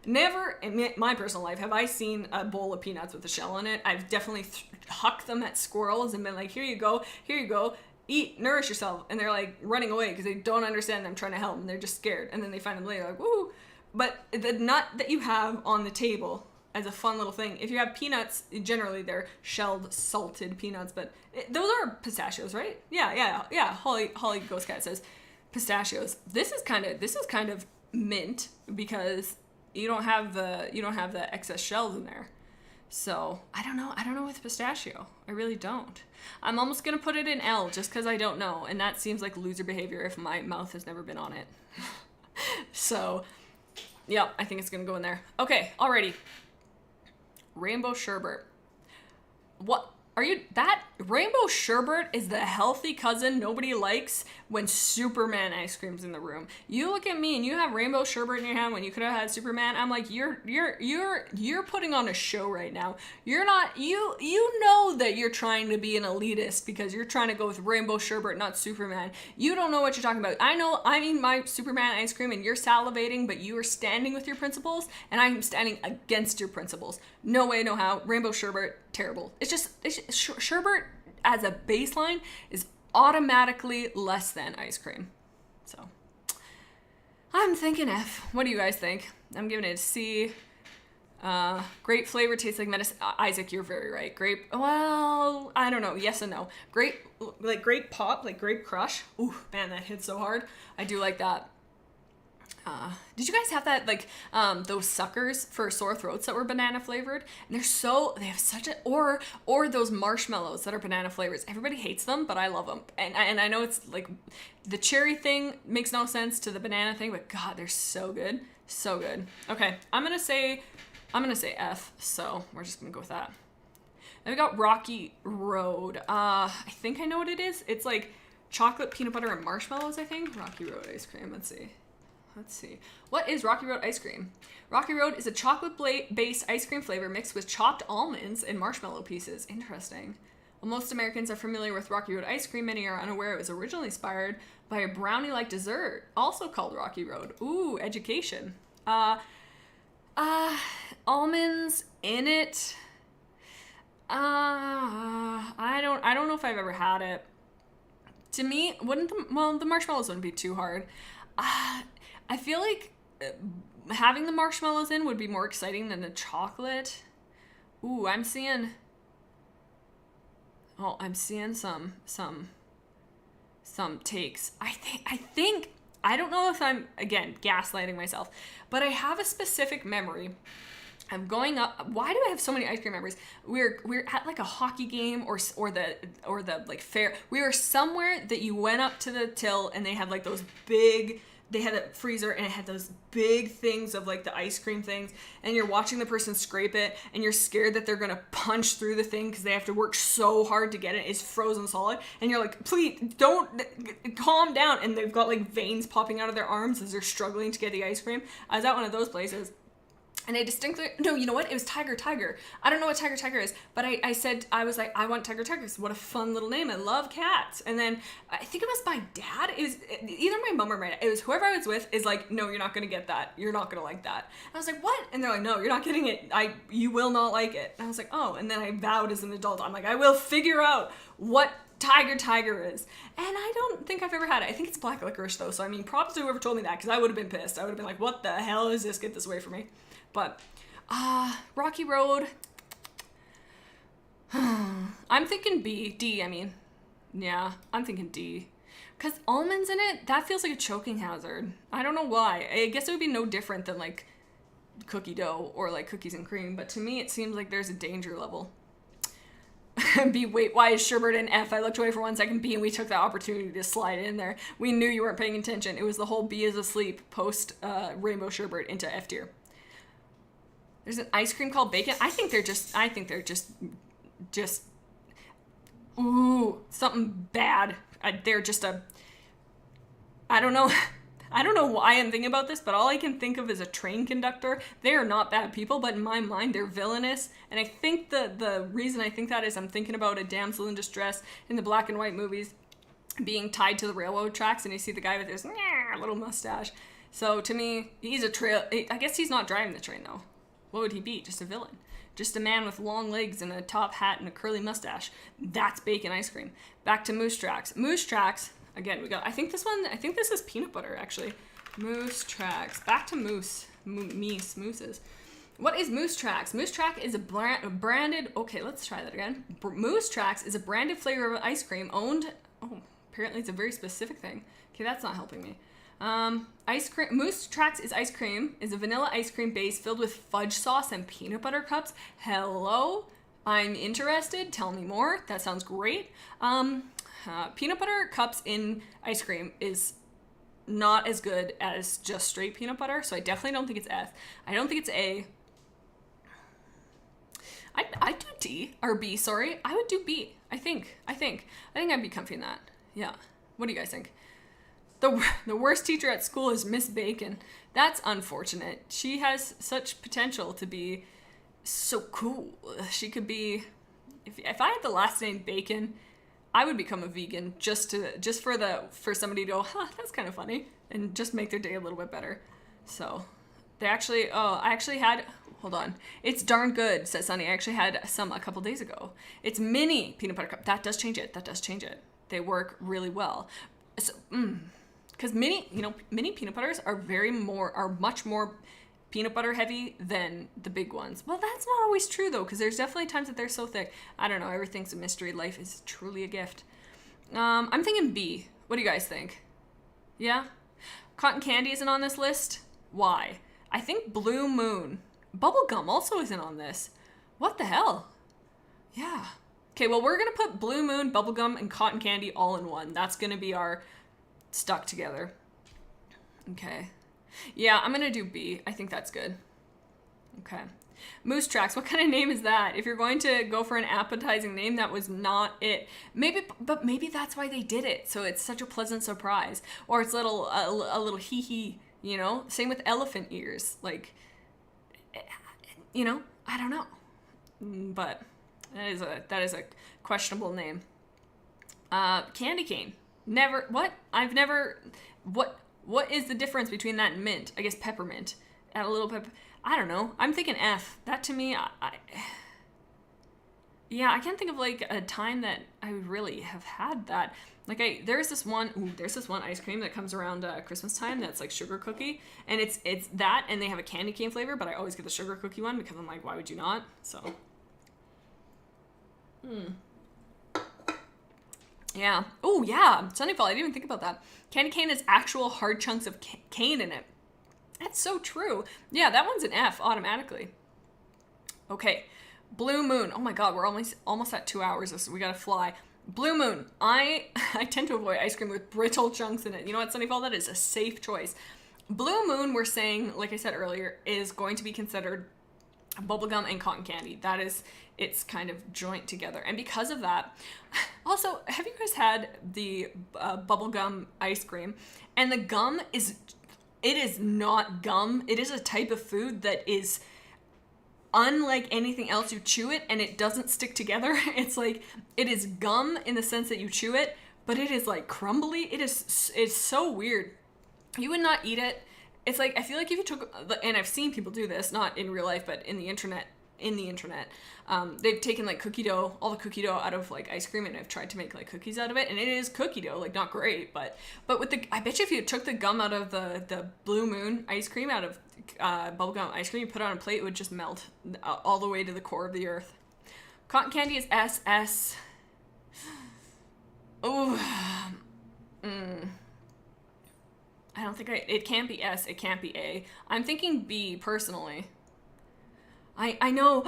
never in my personal life have I seen a bowl of peanuts with a shell in it. I've definitely hucked them at squirrels and been like, here you go, eat, nourish yourself. And they're like running away because they don't understand I'm trying to help them. They're just scared. And then they find them later like, woo. But the nut that you have on the table as a fun little thing, if you have peanuts, generally they're shelled, salted peanuts, but those are pistachios, right? Yeah. Holly Ghost Cat says pistachios. This is kind of mint because you don't have the excess shells in there. So I don't know with pistachio. I really don't. I'm almost gonna put it in L just because I don't know, and that seems like loser behavior if my mouth has never been on it. So, yeah, I think it's gonna go in there. Okay, alrighty. Rainbow sherbet. What are you? That rainbow sherbet is the healthy cousin nobody likes when Superman ice cream's in the room. You look at me and you have rainbow sherbet in your hand when you could have had Superman. I'm like, you're putting on a show right now. You're not, you know that you're trying to be an elitist because you're trying to go with rainbow sherbet, not Superman. You don't know what you're talking about. I know I mean my Superman ice cream and you're salivating, but you are standing with your principles and I'm standing against your principles. No way, no how. Rainbow sherbet, terrible. It's sherbet as a baseline is automatically less than ice cream. So I'm thinking F. What do you guys think? I'm giving it a C. Grape flavor tastes like medicine. Isaac, you're very right. Grape, well, I don't know. Yes and no. Grape, like grape pop, like grape crush. Ooh, man, that hits so hard. I do like that. Did you guys have that, like, those suckers for sore throats that were banana flavored? And they have such a, or those marshmallows that are banana flavors. Everybody hates them, but I love them. And I know it's like, the cherry thing makes no sense to the banana thing, but God, they're so good. So good. Okay, I'm gonna say F, so we're just gonna go with that. Then we got Rocky Road. I think I know what it is. It's like chocolate, peanut butter, and marshmallows, I think. Rocky Road ice cream, let's see. What is Rocky Road ice cream? Rocky Road is a chocolate-based ice cream flavor mixed with chopped almonds and marshmallow pieces. Interesting. While most Americans are familiar with Rocky Road ice cream, many are unaware it was originally inspired by a brownie-like dessert, also called Rocky Road. Ooh, education. Almonds in it. I don't know if I've ever had it. To me, the marshmallows wouldn't be too hard. I feel like having the marshmallows in would be more exciting than the chocolate. Ooh, I'm seeing some takes. I think I don't know if I'm again gaslighting myself, but I have a specific memory. I'm going up. Why do I have so many ice cream memories? We're at like a hockey game or the like fair. We were somewhere that you went up to the till and they had like those big. They had a freezer and it had those big things of like the ice cream things, and you're watching the person scrape it and you're scared that they're gonna punch through the thing because they have to work so hard to get it. It's frozen solid and you're like, please don't, calm down. And they've got like veins popping out of their arms as they're struggling to get the ice cream. I was at one of those places. And I distinctly, no, you know what? It was Tiger. I don't know what Tiger is, but I was like, I want Tiger. What a fun little name. I love cats. And then I think it was my dad. It was either my mom or my dad. It was whoever I was with is like, no, you're not going to get that. You're not going to like that. And I was like, what? And they're like, no, you're not getting it. You will not like it. And I was like, oh. And then I vowed as an adult, I'm like, I will figure out what Tiger is. And I don't think I've ever had it. I think it's black licorice though. So I mean, props to whoever told me that, because I would have been pissed. I would have been like, what the hell is this? Get this away from me. But, Rocky Road, I'm thinking D, I mean. Yeah, I'm thinking D. Because almonds in it, that feels like a choking hazard. I don't know why. I guess it would be no different than, like, cookie dough or, like, cookies and cream. But to me, it seems like there's a danger level. B, wait, why is sherbet an F? I looked away for 1 second, B, and we took the opportunity to slide in there. We knew you weren't paying attention. It was the whole B is asleep post rainbow sherbet into F tier. There's an ice cream called bacon. I think they're just ooh, something bad. They're just I don't know. I don't know why I'm thinking about this, but all I can think of is a train conductor. They are not bad people, but in my mind, they're villainous. And I think the reason I think that is I'm thinking about a damsel in distress in the black and white movies being tied to the railroad tracks, and you see the guy with his little mustache. So to me, he's I guess he's not driving the train, though. What would he be? Just a villain. Just a man with long legs and a top hat and a curly mustache. That's bacon ice cream. Back to Moose Tracks. Moose Tracks, again, I think this is peanut butter, actually. Moose Tracks. Back to moose. Mooses. What is Moose Tracks? Moose Track is a branded, okay, let's try that again. Moose Tracks is a branded flavor of ice cream owned, apparently it's a very specific thing. Okay, that's not helping me. Ice cream. Moose Tracks is ice cream, is a vanilla ice cream base filled with fudge sauce and peanut butter cups. Hello, I'm interested. Tell me more. That sounds great. Peanut butter cups in ice cream is not as good as just straight peanut butter, so I definitely don't think it's F. I don't think it's A. I'd do D or B. Sorry, I would do B. I think I'd be comfy in that. Yeah. What do you guys think? The worst teacher at school is Miss Bacon. That's unfortunate. She has such potential to be so cool. She could be, if I had the last name Bacon, I would become a vegan just for somebody to go, that's kind of funny, and just make their day a little bit better. So I actually had, hold on. It's darn good, says Sunny. I actually had some a couple days ago. It's mini peanut butter cup. That does change it. They work really well. So, because mini peanut butters are much more peanut butter heavy than the big ones. Well, that's not always true though, because there's definitely times that they're so thick. I don't know. Everything's a mystery. Life is truly a gift. I'm thinking B. What do you guys think? Yeah? Cotton candy isn't on this list. Why? I think Blue Moon. Bubblegum also isn't on this. What the hell? Yeah. Okay, well, we're going to put Blue Moon, bubblegum, and cotton candy all in one. That's going to be our stuck together. Okay. Yeah, I'm going to do B. I think that's good. Okay. Moose Tracks. What kind of name is that? If you're going to go for an appetizing name, that was not it. Maybe that's why they did it. So it's such a pleasant surprise. Or it's a little hee-hee, you know? Same with elephant ears. Like, you know, I don't know. But That is a questionable name. Candy cane. Never. What? I've never. What is the difference between that and mint? I guess peppermint. Add a little I don't know. I'm thinking F. That to me, yeah, I can't think of like a time that I would really have had that. Like there's this one ice cream that comes around Christmas time that's like sugar cookie, and it's that, and they have a candy cane flavor, but I always get the sugar cookie one because I'm like, why would you not? So, yeah. Oh yeah, Sunnyfall. I didn't even think about that. Candy cane has actual hard chunks of cane in it. That's so true. Yeah, that one's an F automatically. Okay, Blue Moon. Oh my God, we're almost at 2 hours. So we gotta fly. Blue Moon. I tend to avoid ice cream with brittle chunks in it. You know what, Sunnyfall? That is a safe choice. Blue Moon, we're saying, like I said earlier, is going to be considered bubblegum and cotton candy. That is, it's kind of joint together. And because of that, also, have you guys had the bubblegum ice cream? And the gum is, it is not gum. It is a type of food that is unlike anything else. You chew it and it doesn't stick together. It's like, it is gum in the sense that you chew it, but it is like crumbly. It's so weird. You would not eat it. It's like, I feel like if you took, and I've seen people do this, not in real life, but in the internet, they've taken like cookie dough, all the cookie dough out of like ice cream, and I've tried to make like cookies out of it, and it is cookie dough, like not great, but with the, I bet you if you took the gum out of the Blue Moon ice cream, out of bubblegum ice cream, you put it on a plate, it would just melt all the way to the core of the earth. Cotton candy is SS. Oh, I don't think it can't be S, it can't be A. I'm thinking B, personally. I know,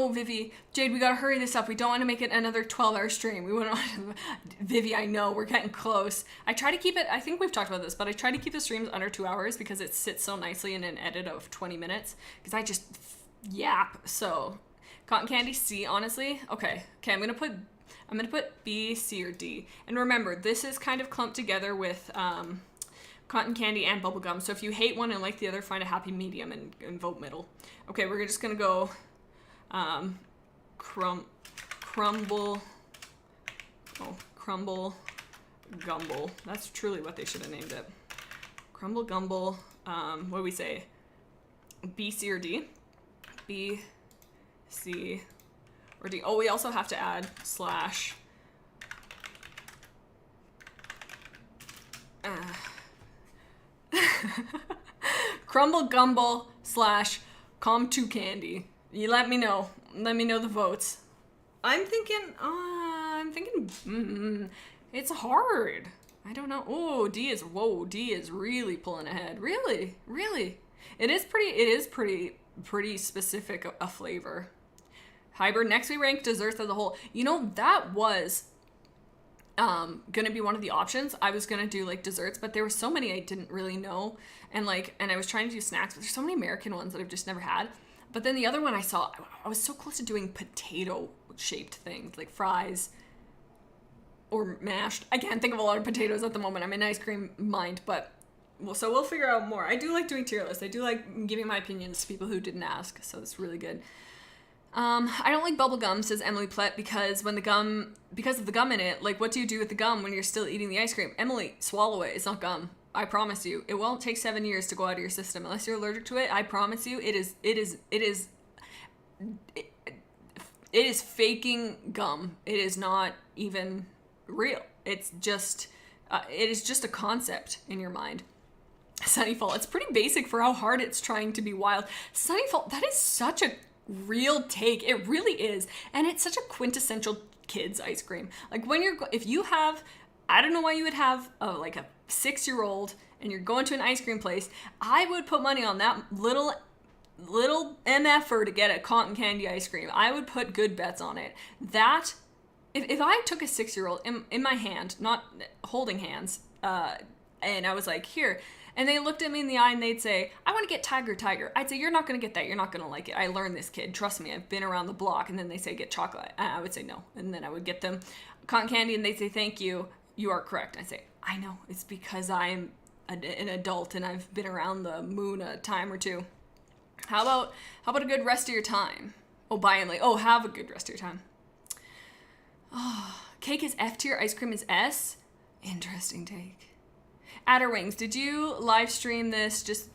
Vivi. Jade, we gotta hurry this up. We don't want to make it another 12-hour stream. We wouldn't want to... Vivi, I know, we're getting close. I try to keep it, I think we've talked about this, but I try to keep the streams under 2 hours because it sits so nicely in an edit of 20 minutes. Because I just yap. So, cotton candy, C, honestly. Okay, I'm gonna put B, C, or D. And remember, this is kind of clumped together with cotton candy and bubblegum. So if you hate one and like the other, find a happy medium and vote middle. Okay, we're just gonna go crumble gumble. That's truly what they should have named it. Crumble gumble. What do we say? B, C, or D? B, C, or D. Oh, we also have to add slash. Crumble gumble slash com2 candy. You let me know. Let me know the votes. I'm thinking it's hard. I don't know. Oh, D is really pulling ahead. Really? It is pretty specific a flavor. Hyber, next we rank desserts as a whole. You know, that was gonna be one of the options. I was gonna do like desserts, but there were so many I didn't really know, and I was trying to do snacks, but there's so many American ones that I've just never had. But then the other one I saw, I was so close to doing potato shaped things like fries or mashed. I can't think of a lot of potatoes at the moment. I'm in ice cream mind, but so we'll figure out more. I do like doing tier lists. I do like giving my opinions to people who didn't ask, so it's really good. I don't like bubble gum, says Emily Plett, because of the gum in it. Like, what do you do with the gum when you're still eating the ice cream? Emily, swallow it. It's not gum. I promise you. It won't take 7 years to go out of your system unless you're allergic to it. I promise you, it is faking gum. It is not even real. It's just, it is just a concept in your mind. Sunnyfall, it's pretty basic for how hard it's trying to be wild. Sunnyfall, that is such a real take. It really is. And it's such a quintessential kids ice cream. Like if you have, I don't know why you would have like a 6-year-old and you're going to an ice cream place, I would put money on that little MFer to get a cotton candy ice cream. I would put good bets on it. That, if I took a 6-year-old in my hand, not holding hands, and I was like, here, and they looked at me in the eye and they'd say, I want to get Tiger. I'd say, you're not going to get that. You're not going to like it. I learned this, kid. Trust me. I've been around the block. And then they say, get chocolate. I would say no. And then I would get them cotton candy and they'd say, thank you. You are correct. I'd say, I know. It's because I'm an adult and I've been around the moon a time or two. How about a good rest of your time? Oh, bye and like, oh, have a good rest of your time. Oh, cake is F tier, ice cream is S. Interesting take. Adder Wings, did you live stream this just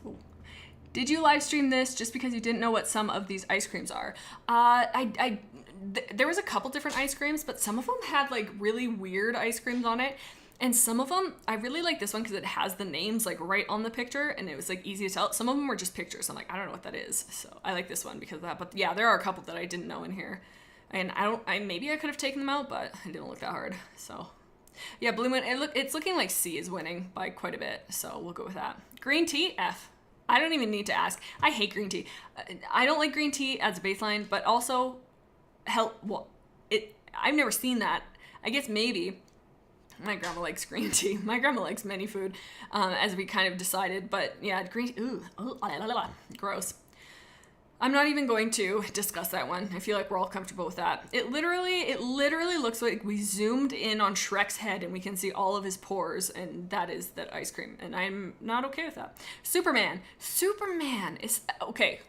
because you didn't know what some of these ice creams are? There was a couple different ice creams, but some of them had like really weird ice creams on it. And some of them, I really like this one because it has the names like right on the picture and it was like easy to tell. Some of them were just pictures. I'm like, I don't know what that is. So I like this one because of that. But yeah, there are a couple that I didn't know in here. And maybe I could have taken them out, but I didn't look that hard. So yeah, Blue Moon, it's looking like C is winning by quite a bit. So we'll go with that. Green tea, F. I don't even need to ask. I hate green tea. I don't like green tea as a baseline, but also I've never seen that. I guess maybe my grandma likes green tea. My grandma likes many food, as we kind of decided. But yeah, green tea, gross. I'm not even going to discuss that one. I feel like we're all comfortable with that. It literally looks like we zoomed in on Shrek's head and we can see all of his pores, and that is that ice cream. And I'm not okay with that. Superman is, okay.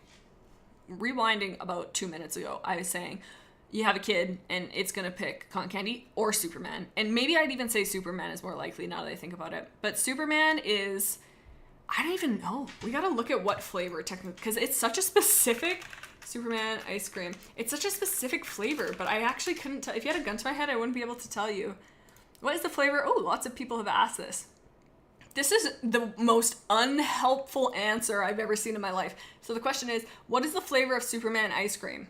Rewinding about 2 minutes ago, I was saying, you have a kid and it's gonna pick cotton candy or Superman. And maybe I'd even say Superman is more likely now that I think about it. But Superman is, I don't even know. We gotta look at what flavor technically, because it's such a specific, Superman ice cream. It's such a specific flavor, but I actually couldn't tell. If you had a gun to my head, I wouldn't be able to tell you. What is the flavor? Oh, lots of people have asked this. This is the most unhelpful answer I've ever seen in my life. So the question is, what is the flavor of Superman ice cream?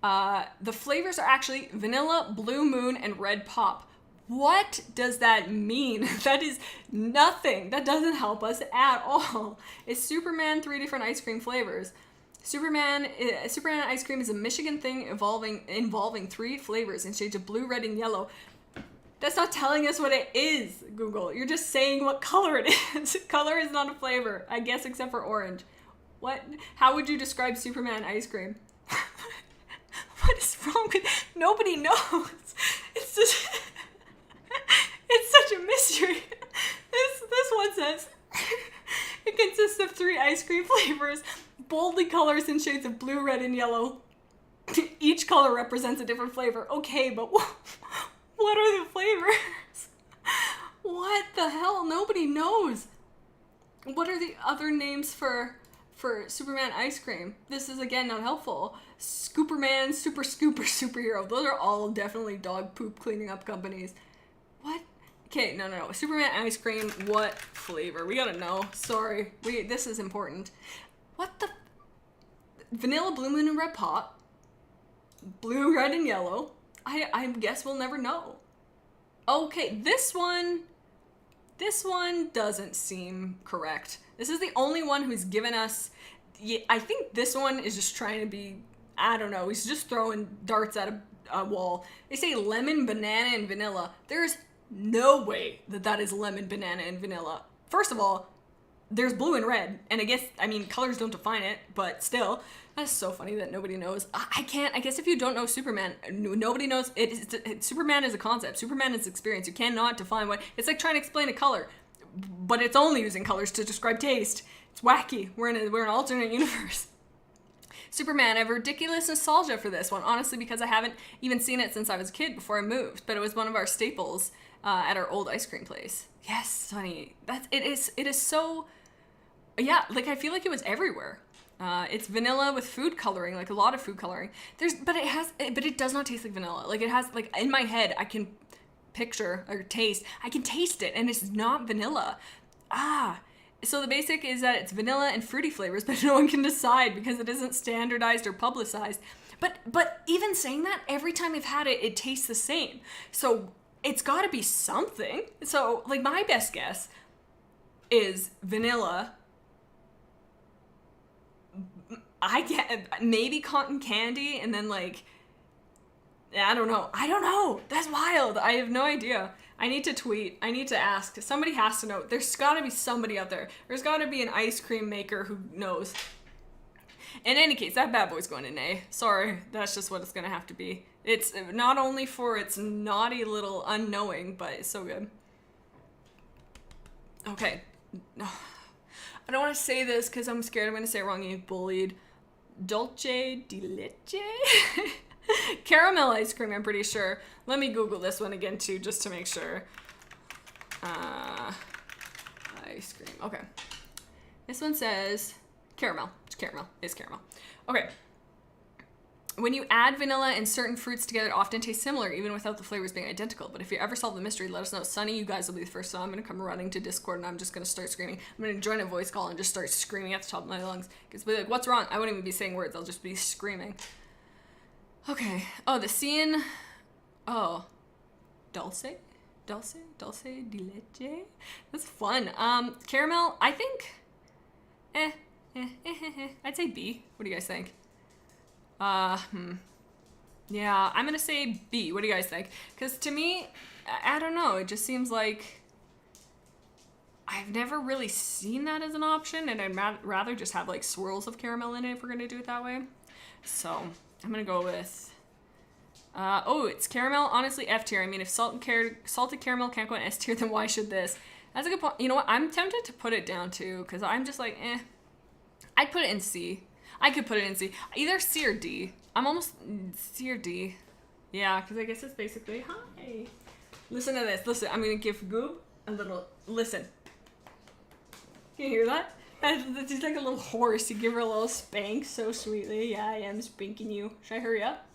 The flavors are actually vanilla, blue moon, and red pop. What does that mean? That is nothing. That doesn't help us at all. Is Superman 3 different ice cream flavors? Superman ice cream is a Michigan thing involving 3 flavors in shades of blue, red, and yellow. That's not telling us what it is, Google. You're just saying what color it is. Color is not a flavor, I guess, except for orange. What? How would you describe Superman ice cream? What is wrong with... Nobody knows. It's just... It's such a mystery. This one says... It consists of 3 ice cream flavors, boldly colors in shades of blue, red, and yellow. Each color represents a different flavor. Okay, but what are the flavors? What the hell? Nobody knows. What are the other names for Superman ice cream? This is, again, not helpful. Scooperman, Super Scooper, Superhero. Those are all definitely dog poop cleaning up companies. What? Okay, no. Superman ice cream, what flavor? We gotta know. Sorry. This is important. What the... Vanilla, blue moon, and red pop. Blue, red, and yellow. I guess we'll never know. Okay, this one doesn't seem correct. This is the only one who's given us... I think this one is just trying to be... I don't know. He's just throwing darts at a wall. They say lemon, banana, and vanilla. There's no way that is lemon, banana, and vanilla. First of all, there's blue and red. And I guess, colors don't define it, but still. That's so funny that nobody knows. I guess if you don't know Superman, nobody knows. Superman is a concept. Superman is experience. You cannot define what... It's like trying to explain a color, but it's only using colors to describe taste. It's wacky. We're in an alternate universe. Superman, I have ridiculous nostalgia for this one, honestly, because I haven't even seen it since I was a kid before I moved, but it was one of our staples at our old ice cream place. Yes, honey. It is so... Yeah, like I feel like it was everywhere. It's vanilla with food coloring, like a lot of food coloring. But it does not taste like vanilla. Like it has, like in my head, I can picture or taste. I can taste it, and it's not vanilla. So the basic is that it's vanilla and fruity flavors, but no one can decide because it isn't standardized or publicized. But even saying that, every time I've had it, it tastes the same. So it's got to be something. So like my best guess is vanilla. I get maybe cotton candy, and then like, I don't know. That's wild. I have no idea. I need to tweet. I need to ask. Somebody has to know. There's got to be somebody out there. There's got to be an ice cream maker who knows. In any case, that bad boy's going in A. Sorry, that's just what it's going to have to be. It's not only for its naughty little unknowing, but it's so good. Okay. I don't want to say this because I'm scared I'm going to say it wrong and get bullied. Dolce di leche? Caramel ice cream, I'm pretty sure. Let me Google this one again too, just to make sure. Ice cream. Okay. This one says caramel. It's caramel. It's caramel. Okay. When you add vanilla and certain fruits together, it often tastes similar, even without the flavors being identical. But if you ever solve the mystery, let us know. Sunny, you guys will be the first. So I'm going to come running to Discord, and I'm just going to start screaming. I'm going to join a voice call and just start screaming at the top of my lungs. Because be like, what's wrong? I won't even be saying words. I'll just be screaming. Okay. Oh, the scene. Oh. Dulce di leche? That's fun. Caramel, I think. I'd say B. What do you guys think? Yeah, I'm gonna say B. What do you guys think? Because to me, I don't know. It just seems like I've never really seen that as an option, and I'd rather just have like swirls of caramel in it if we're gonna do it that way. So I'm gonna go with. Oh, it's caramel. Honestly, F tier. I mean, if salted caramel can't go in S tier, then why should this? That's a good point. You know what? I'm tempted to put it down too, because I'm just like, I'd put it in C. I could put it in C. Either C or D. I'm almost C or D. Yeah, because I guess it's basically, hi. Listen to this. Listen, I'm going to give Goob a little, listen. Can you hear that? She's like a little horse. You give her a little spank so sweetly. Yeah, I am spanking you. Should I hurry up?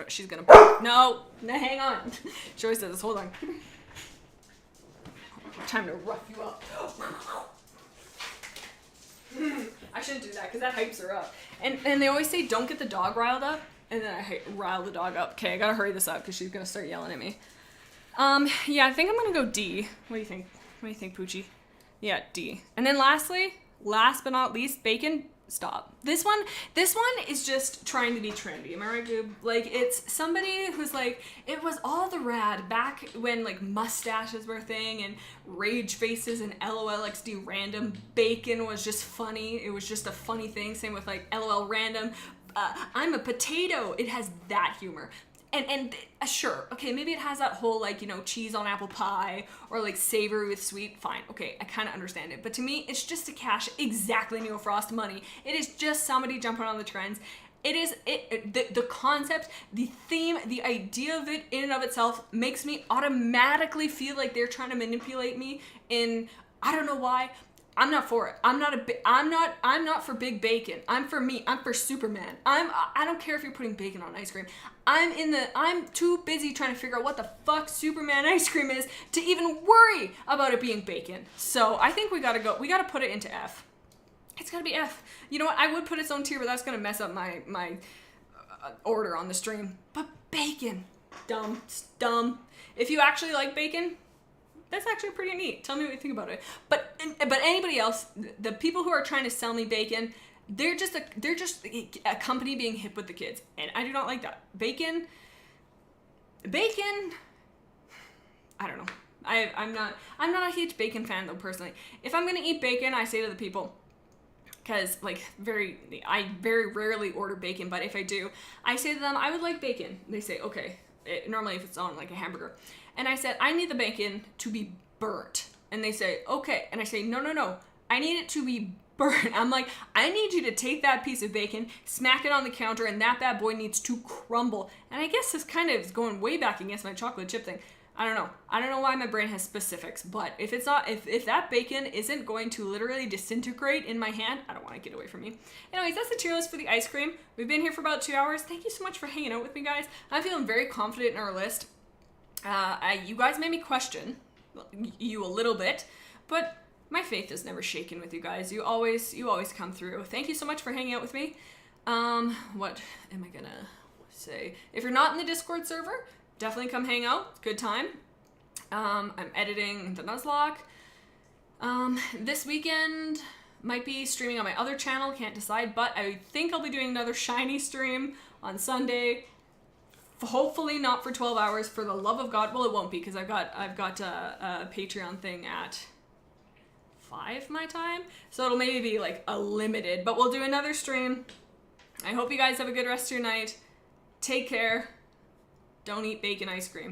She's gonna, no, hang on. She always does this, hold on. Time to rough you up. I shouldn't do that because that hypes her up. And they always say don't get the dog riled up, and then I rile the dog up. Okay, I gotta hurry this up because she's gonna start yelling at me. Yeah, I think I'm gonna go D. What do you think? What do you think, Poochie? Yeah, D. And then lastly, last but not least, bacon. Stop. This one is just trying to be trendy. Am I right, Goob? Like, it's somebody who's like, it was all the rad back when like mustaches were a thing and rage faces and LOLXD random. Bacon was just funny. It was just a funny thing. Same with like LOL random. I'm a potato. It has that humor. And sure, okay, maybe it has that whole, like, you know, cheese on apple pie or, like, savory with sweet. Fine, okay, I kind of understand it. But to me, it's just to cash exactly Neil Frost money. It is just somebody jumping on the trends. It is, the concept, the theme, the idea of it in and of itself makes me automatically feel like they're trying to manipulate me in, I don't know why. I'm not for it. I'm not for big bacon. I'm for me. I'm for Superman. I don't care if you're putting bacon on ice cream. I'm too busy trying to figure out what the fuck Superman ice cream is to even worry about it being bacon. So I think we gotta put it into F. It's gotta be F. You know what? I would put its own tier, but that's gonna mess up my order on the stream. But bacon, dumb. If you actually like bacon, that's actually pretty neat. Tell me what you think about it. But anybody else, the people who are trying to sell me bacon, they're just a company being hip with the kids, and I do not like that. Bacon. I don't know. I'm not a huge bacon fan though personally. If I'm gonna eat bacon, I say to the people, because like I very rarely order bacon, but if I do, I say to them, I would like bacon. They say okay. Normally if it's on like a hamburger. And I said, I need the bacon to be burnt. And they say, okay. And I say, no. I need it to be burnt. I'm like, I need you to take that piece of bacon, smack it on the counter, and that bad boy needs to crumble. And I guess this kind of is going way back against my chocolate chip thing. I don't know why my brain has specifics, but if that bacon isn't going to literally disintegrate in my hand, I don't want to get away from me. Anyways, that's the tier list for the ice cream. We've been here for about 2 hours. Thank you so much for hanging out with me, guys. I'm feeling very confident in our list. You guys made me question you a little bit, but my faith is never shaken with you guys. You always come through. Thank you so much for hanging out with me. What am I gonna say? If you're not in the Discord server, definitely come hang out. Good time. I'm editing the Nuzlocke. This weekend might be streaming on my other channel. Can't decide, but I think I'll be doing another shiny stream on Sunday. Hopefully not for 12 hours, for the love of God. Well, it won't be because I've got a Patreon thing at 5 my time. So it'll maybe be like a limited, but we'll do another stream. I hope you guys have a good rest of your night. Take care. Don't eat bacon ice cream.